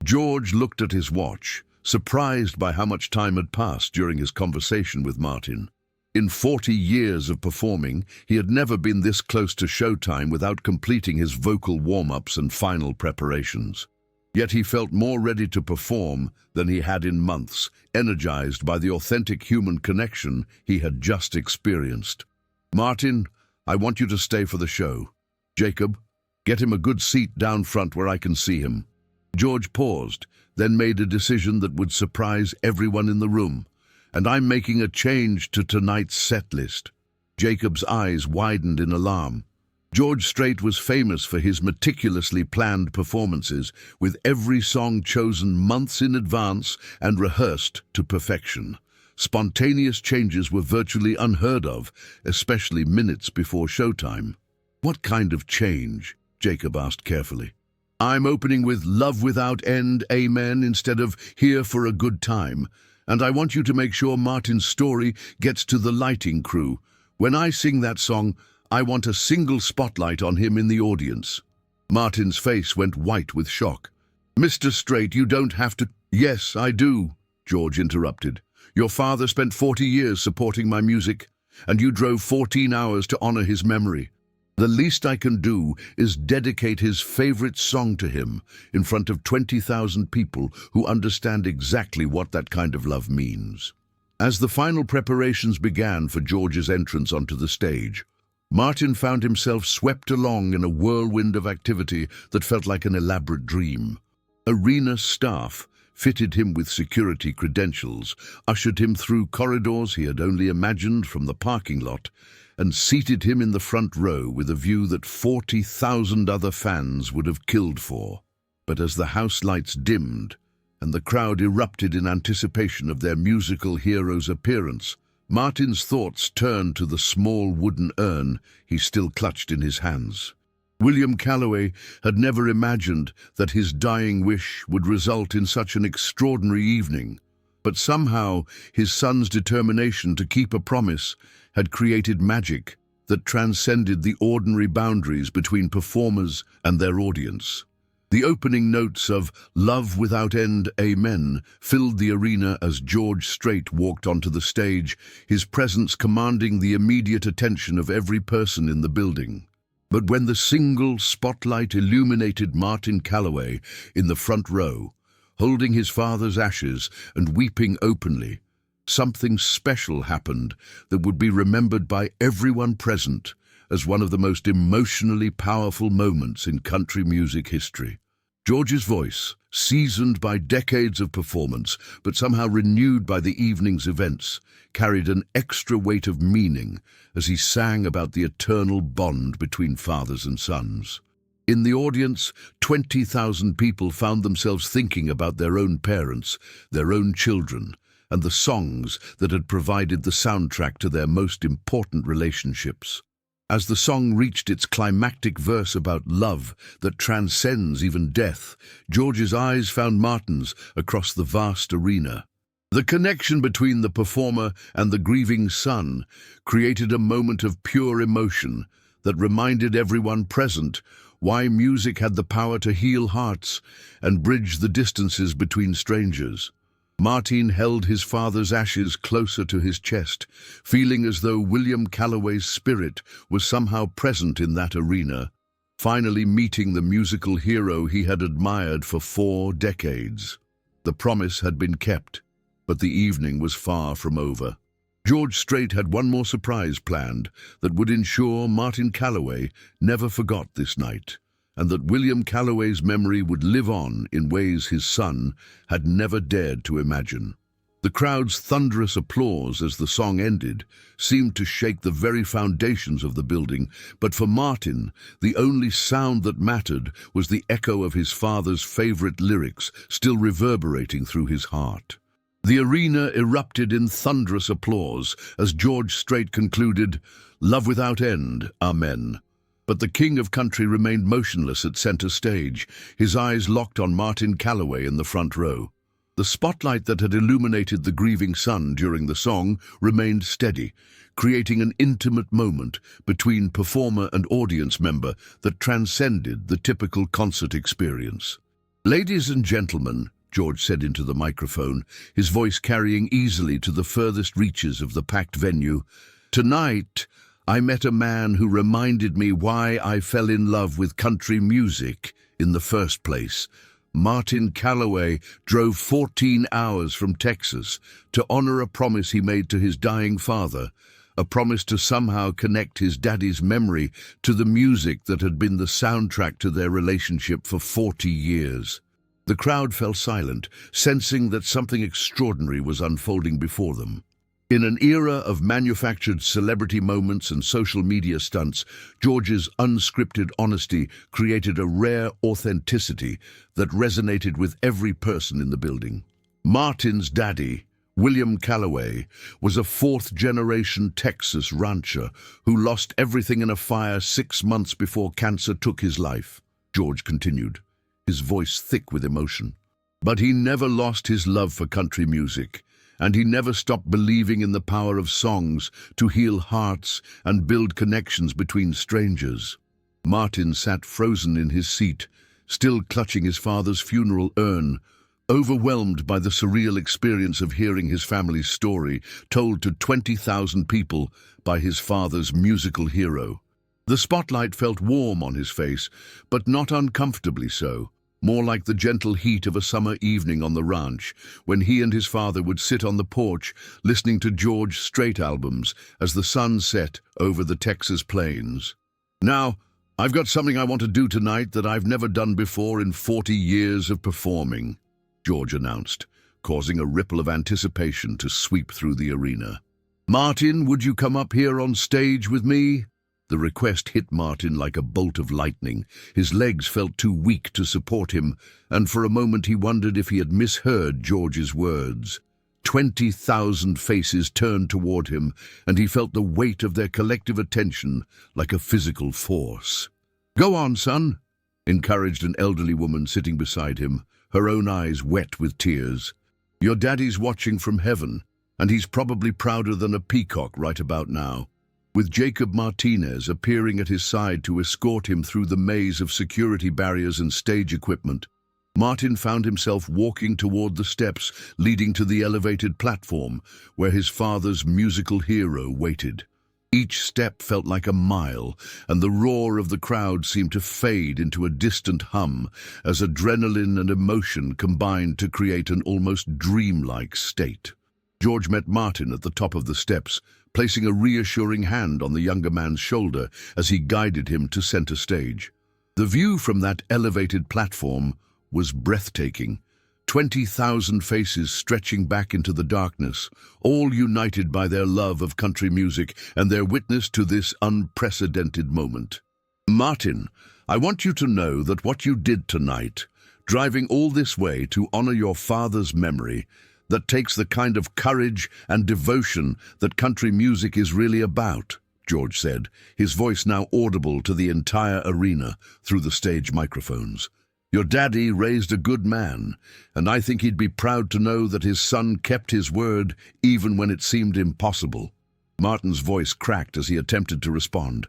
George looked at his watch, surprised by how much time had passed during his conversation with Martin. In 40 years of performing, he had never been this close to showtime without completing his vocal warm-ups and final preparations. Yet he felt more ready to perform than he had in months, energized by the authentic human connection he had just experienced. "Martin, I want you to stay for the show. Jacob, get him a good seat down front where I can see him." George paused, then made a decision that would surprise everyone in the room. "And I'm making a change to tonight's set list." Jacob's eyes widened in alarm. George Strait was famous for his meticulously planned performances, with every song chosen months in advance and rehearsed to perfection. Spontaneous changes were virtually unheard of, especially minutes before showtime. "What kind of change?" Jacob asked carefully. "I'm opening with 'Love Without End, Amen' instead of 'Here for a Good Time.' And I want you to make sure Martin's story gets to the lighting crew. When I sing that song, I want a single spotlight on him in the audience." Martin's face went white with shock. "Mr. Strait, you don't have to—" "Yes, I do," George interrupted. "Your father spent 40 years supporting my music, and you drove 14 hours to honor his memory. The least I can do is dedicate his favorite song to him in front of 20,000 people who understand exactly what that kind of love means." As the final preparations began for George's entrance onto the stage, Martin found himself swept along in a whirlwind of activity that felt like an elaborate dream. Arena staff fitted him with security credentials, ushered him through corridors he had only imagined from the parking lot, and seated him in the front row with a view that 40,000 other fans would have killed for. But as the house lights dimmed and the crowd erupted in anticipation of their musical hero's appearance, Martin's thoughts turned to the small wooden urn he still clutched in his hands. William Calloway had never imagined that his dying wish would result in such an extraordinary evening, but somehow his son's determination to keep a promise had created magic that transcended the ordinary boundaries between performers and their audience. The opening notes of "Love Without End, Amen" filled the arena as George Strait walked onto the stage, his presence commanding the immediate attention of every person in the building. But when the single spotlight illuminated Martin Calloway in the front row, holding his father's ashes and weeping openly, something special happened that would be remembered by everyone present as one of the most emotionally powerful moments in country music history. George's voice, seasoned by decades of performance, but somehow renewed by the evening's events, carried an extra weight of meaning as he sang about the eternal bond between fathers and sons. In the audience, 20,000 people found themselves thinking about their own parents, their own children, and the songs that had provided the soundtrack to their most important relationships. As the song reached its climactic verse about love that transcends even death, George's eyes found Martin's across the vast arena. The connection between the performer and the grieving son created a moment of pure emotion that reminded everyone present why music had the power to heal hearts and bridge the distances between strangers. Martin held his father's ashes closer to his chest, feeling as though William Calloway's spirit was somehow present in that arena, finally meeting the musical hero he had admired for 4 decades. The promise had been kept, but the evening was far from over. George Strait had one more surprise planned that would ensure Martin Calloway never forgot this night, and that William Calloway's memory would live on in ways his son had never dared to imagine. The crowd's thunderous applause as the song ended seemed to shake the very foundations of the building, but for Martin, the only sound that mattered was the echo of his father's favorite lyrics still reverberating through his heart. The arena erupted in thunderous applause as George Strait concluded, "Love Without End, Amen." But the king of country remained motionless at center stage, his eyes locked on Martin Calloway in the front row. The spotlight that had illuminated the grieving son during the song remained steady, creating an intimate moment between performer and audience member that transcended the typical concert experience. "Ladies and gentlemen," George said into the microphone, his voice carrying easily to the furthest reaches of the packed venue, "tonight, I met a man who reminded me why I fell in love with country music in the first place. Martin Calloway drove 14 hours from Texas to honor a promise he made to his dying father, a promise to somehow connect his daddy's memory to the music that had been the soundtrack to their relationship for 40 years. The crowd fell silent, sensing that something extraordinary was unfolding before them. In an era of manufactured celebrity moments and social media stunts, George's unscripted honesty created a rare authenticity that resonated with every person in the building. Martin's daddy, William Calloway, was a fourth-generation Texas rancher who lost everything in a fire 6 months before cancer took his life, George continued, his voice thick with emotion. But he never lost his love for country music, and he never stopped believing in the power of songs to heal hearts and build connections between strangers. Martin sat frozen in his seat, still clutching his father's funeral urn, overwhelmed by the surreal experience of hearing his family's story told to 20,000 people by his father's musical hero. The spotlight felt warm on his face, but not uncomfortably so. More like the gentle heat of a summer evening on the ranch, when he and his father would sit on the porch listening to George Strait albums as the sun set over the Texas plains. "Now, I've got something I want to do tonight that I've never done before in 40 years of performing," George announced, causing a ripple of anticipation to sweep through the arena. "Martin, would you come up here on stage with me?" The request hit Martin like a bolt of lightning. His legs felt too weak to support him, and for a moment he wondered if he had misheard George's words. 20,000 faces turned toward him, and he felt the weight of their collective attention like a physical force. "Go on, son," encouraged an elderly woman sitting beside him, her own eyes wet with tears. "Your daddy's watching from heaven, and he's probably prouder than a peacock right about now." With Jacob Martinez appearing at his side to escort him through the maze of security barriers and stage equipment, Martin found himself walking toward the steps leading to the elevated platform where his father's musical hero waited. Each step felt like a mile, and the roar of the crowd seemed to fade into a distant hum as adrenaline and emotion combined to create an almost dreamlike state. George met Martin at the top of the steps, placing a reassuring hand on the younger man's shoulder as he guided him to center stage. The view from that elevated platform was breathtaking. 20,000 faces stretching back into the darkness, all united by their love of country music and their witness to this unprecedented moment. "Martin, I want you to know that what you did tonight, driving all this way to honor your father's memory, that takes the kind of courage and devotion that country music is really about," George said, his voice now audible to the entire arena through the stage microphones. "Your daddy raised a good man, and I think he'd be proud to know that his son kept his word even when it seemed impossible." Martin's voice cracked as he attempted to respond.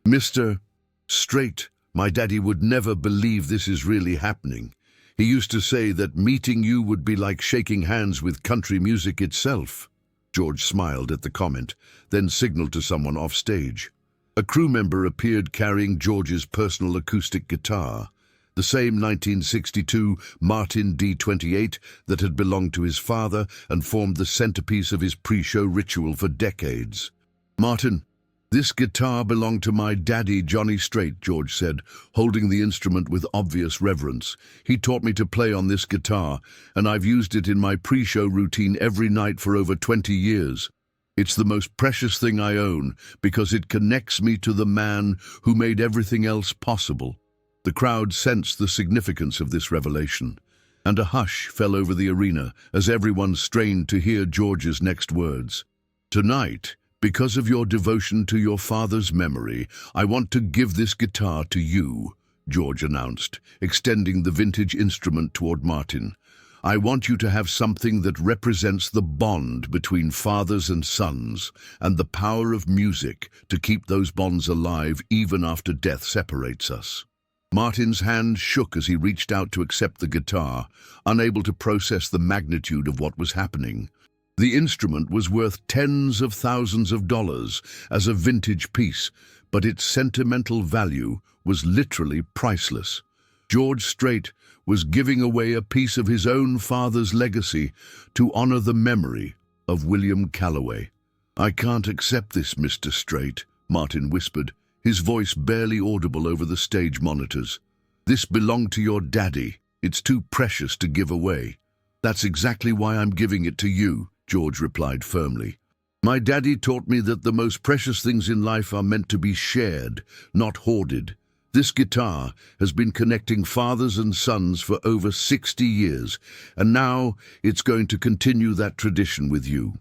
"Mr. Strait, my daddy would never believe this is really happening. He used to say that meeting you would be like shaking hands with country music itself." George smiled at the comment, then signaled to someone off stage. A crew member appeared carrying George's personal acoustic guitar, the same 1962 Martin D28 that had belonged to his father and formed the centerpiece of his pre-show ritual for decades. "Martin, this guitar belonged to my daddy, Johnny Strait," George said, holding the instrument with obvious reverence. "He taught me to play on this guitar, and I've used it in my pre-show routine every night for over 20 years. It's the most precious thing I own because it connects me to the man who made everything else possible." The crowd sensed the significance of this revelation, and a hush fell over the arena as everyone strained to hear George's next words. "Tonight, because of your devotion to your father's memory, I want to give this guitar to you," George announced, extending the vintage instrument toward Martin. "I want you to have something that represents the bond between fathers and sons, and the power of music to keep those bonds alive even after death separates us." Martin's hand shook as he reached out to accept the guitar, unable to process the magnitude of what was happening. The instrument was worth tens of thousands of dollars as a vintage piece, but its sentimental value was literally priceless. George Strait was giving away a piece of his own father's legacy to honor the memory of William Calloway. "I can't accept this, Mr. Strait," Martin whispered, his voice barely audible over the stage monitors. "This belonged to your daddy. It's too precious to give away." "That's exactly why I'm giving it to you," George replied firmly. My daddy taught me that the most precious things in life are meant to be shared, not hoarded. This guitar has been connecting fathers and sons for over 60 years, and now it's going to continue that tradition with you."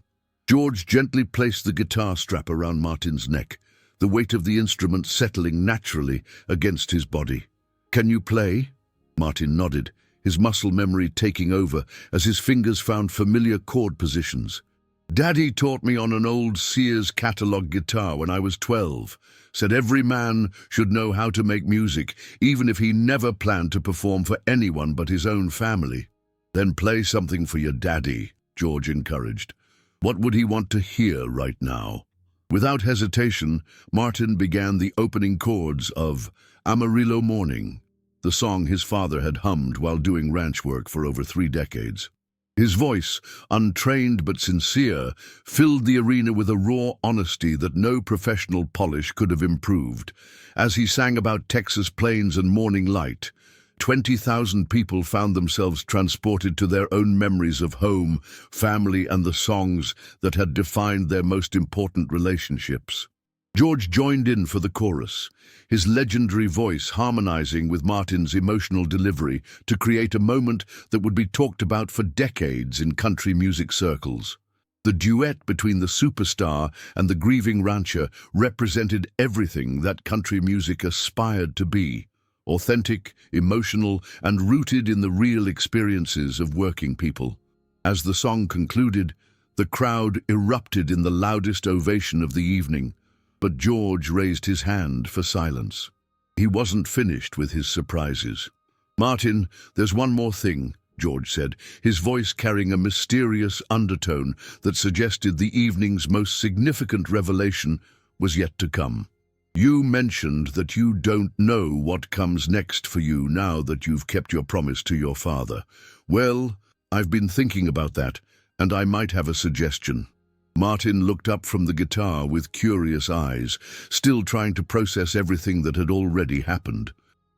George gently placed the guitar strap around Martin's neck, the weight of the instrument settling naturally against his body. "Can you play?" Martin nodded, his muscle memory taking over as his fingers found familiar chord positions. "Daddy taught me on an old Sears catalog guitar when I was 12. Said every man should know how to make music, even if he never planned to perform for anyone but his own family." "Then play something for your daddy," George encouraged. What would he want to hear right now? Without hesitation, Martin began the opening chords of Amarillo Morning, the song his father had hummed while doing ranch work for over 3 decades. His voice, untrained but sincere, filled the arena with a raw honesty that no professional polish could have improved. As he sang about Texas plains and morning light, 20,000 people found themselves transported to their own memories of home, family, and the songs that had defined their most important relationships. George joined in for the chorus, his legendary voice harmonizing with Martin's emotional delivery to create a moment that would be talked about for decades in country music circles. The duet between the superstar and the grieving rancher represented everything that country music aspired to be: authentic, emotional, and rooted in the real experiences of working people. As the song concluded, the crowd erupted in the loudest ovation of the evening, but George raised his hand for silence. He wasn't finished with his surprises. "Martin, there's one more thing," George said, his voice carrying a mysterious undertone that suggested the evening's most significant revelation was yet to come. "You mentioned that you don't know what comes next for you now that you've kept your promise to your father. Well, I've been thinking about that, and I might have a suggestion." Martin looked up from the guitar with curious eyes, still trying to process everything that had already happened.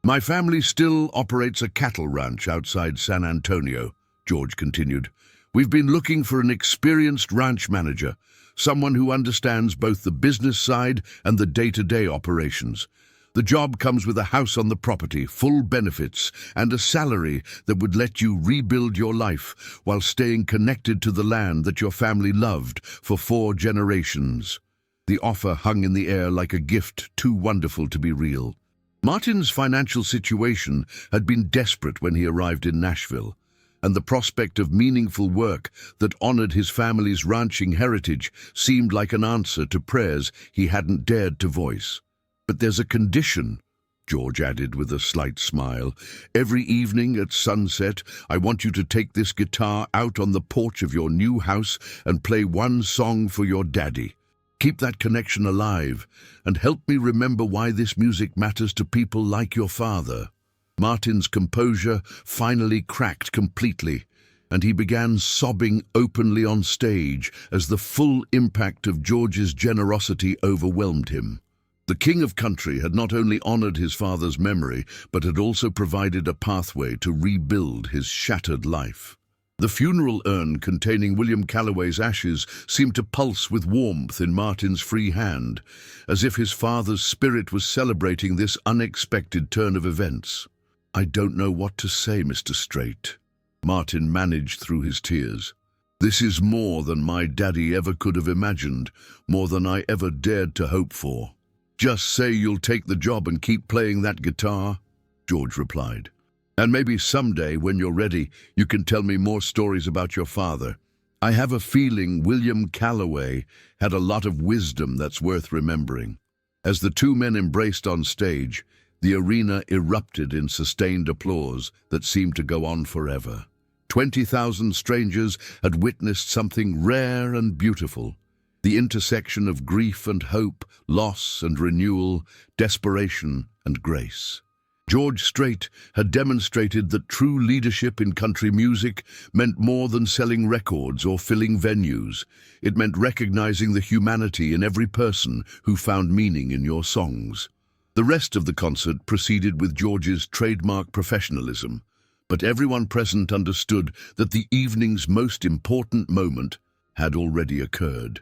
"My family still operates a cattle ranch outside San Antonio," George continued. "We've been looking for an experienced ranch manager, someone who understands both the business side and the day-to-day operations. The job comes with a house on the property, full benefits, and a salary that would let you rebuild your life while staying connected to the land that your family loved for 4 generations. The offer hung in the air like a gift too wonderful to be real. Martin's financial situation had been desperate when he arrived in Nashville, and the prospect of meaningful work that honored his family's ranching heritage seemed like an answer to prayers he hadn't dared to voice. "But there's a condition," George added with a slight smile. "Every evening at sunset, I want you to take this guitar out on the porch of your new house and play one song for your daddy. Keep that connection alive, and help me remember why this music matters to people like your father." Martin's composure finally cracked completely, and he began sobbing openly on stage as the full impact of George's generosity overwhelmed him. The King of Country had not only honored his father's memory, but had also provided a pathway to rebuild his shattered life. The funeral urn containing William Calloway's ashes seemed to pulse with warmth in Martin's free hand, as if his father's spirit was celebrating this unexpected turn of events. "I don't know what to say, Mr. Strait," Martin managed through his tears. "This is more than my daddy ever could have imagined, more than I ever dared to hope for." "Just say you'll take the job and keep playing that guitar," George replied. "And maybe someday, when you're ready, you can tell me more stories about your father. I have a feeling William Calloway had a lot of wisdom that's worth remembering." As the 2 men embraced on stage, the arena erupted in sustained applause that seemed to go on forever. 20,000 strangers had witnessed something rare and beautiful: the intersection of grief and hope, loss and renewal, desperation and grace. George Strait had demonstrated that true leadership in country music meant more than selling records or filling venues. It meant recognizing the humanity in every person who found meaning in your songs. The rest of the concert proceeded with George's trademark professionalism, but everyone present understood that the evening's most important moment had already occurred.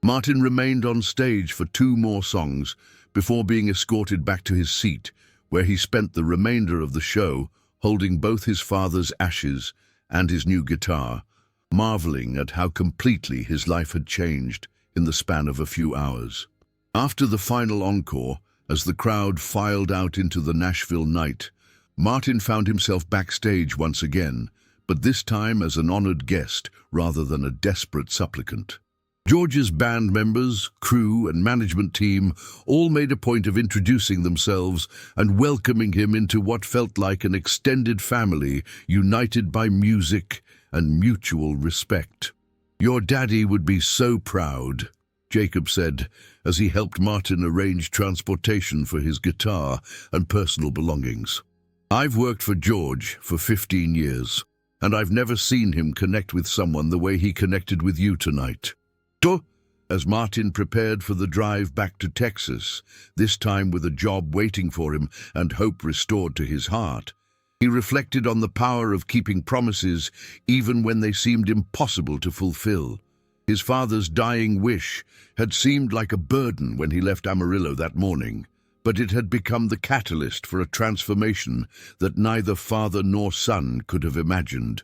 Martin remained on stage for 2 more songs before being escorted back to his seat, where he spent the remainder of the show holding both his father's ashes and his new guitar, marveling at how completely his life had changed in the span of a few hours. After the final encore, as the crowd filed out into the Nashville night, Martin found himself backstage once again, but this time as an honored guest rather than a desperate supplicant. George's band members, crew, and management team all made a point of introducing themselves and welcoming him into what felt like an extended family united by music and mutual respect. "Your daddy would be so proud," Jacob said as he helped Martin arrange transportation for his guitar and personal belongings. "I've worked for George for 15 years, and I've never seen him connect with someone the way he connected with you tonight." As Martin prepared for the drive back to Texas, this time with a job waiting for him and hope restored to his heart, he reflected on the power of keeping promises even when they seemed impossible to fulfill. His father's dying wish had seemed like a burden when he left Amarillo that morning, but it had become the catalyst for a transformation that neither father nor son could have imagined.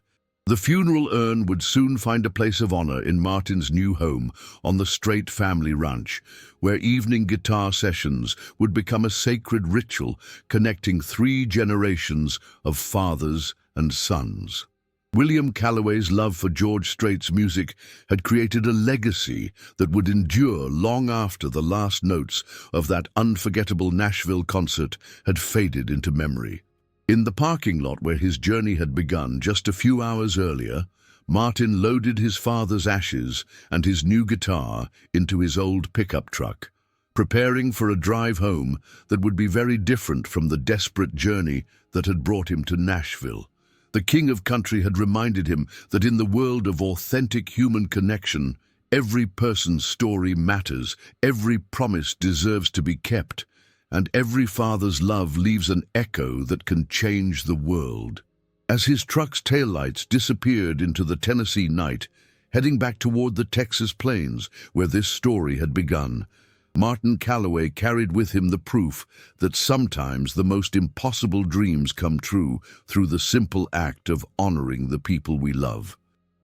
The funeral urn would soon find a place of honor in Martin's new home on the Strait family ranch, where evening guitar sessions would become a sacred ritual connecting 3 generations of fathers and sons. William Calloway's love for George Strait's music had created a legacy that would endure long after the last notes of that unforgettable Nashville concert had faded into memory. In the parking lot where his journey had begun just a few hours earlier, Martin loaded his father's ashes and his new guitar into his old pickup truck, preparing for a drive home that would be very different from the desperate journey that had brought him to Nashville. The king of country had reminded him that in the world of authentic human connection, every person's story matters, every promise deserves to be kept, and every father's love leaves an echo that can change the world. As his truck's taillights disappeared into the Tennessee night, heading back toward the Texas plains where this story had begun, Martin Calloway carried with him the proof that sometimes the most impossible dreams come true through the simple act of honoring the people we love.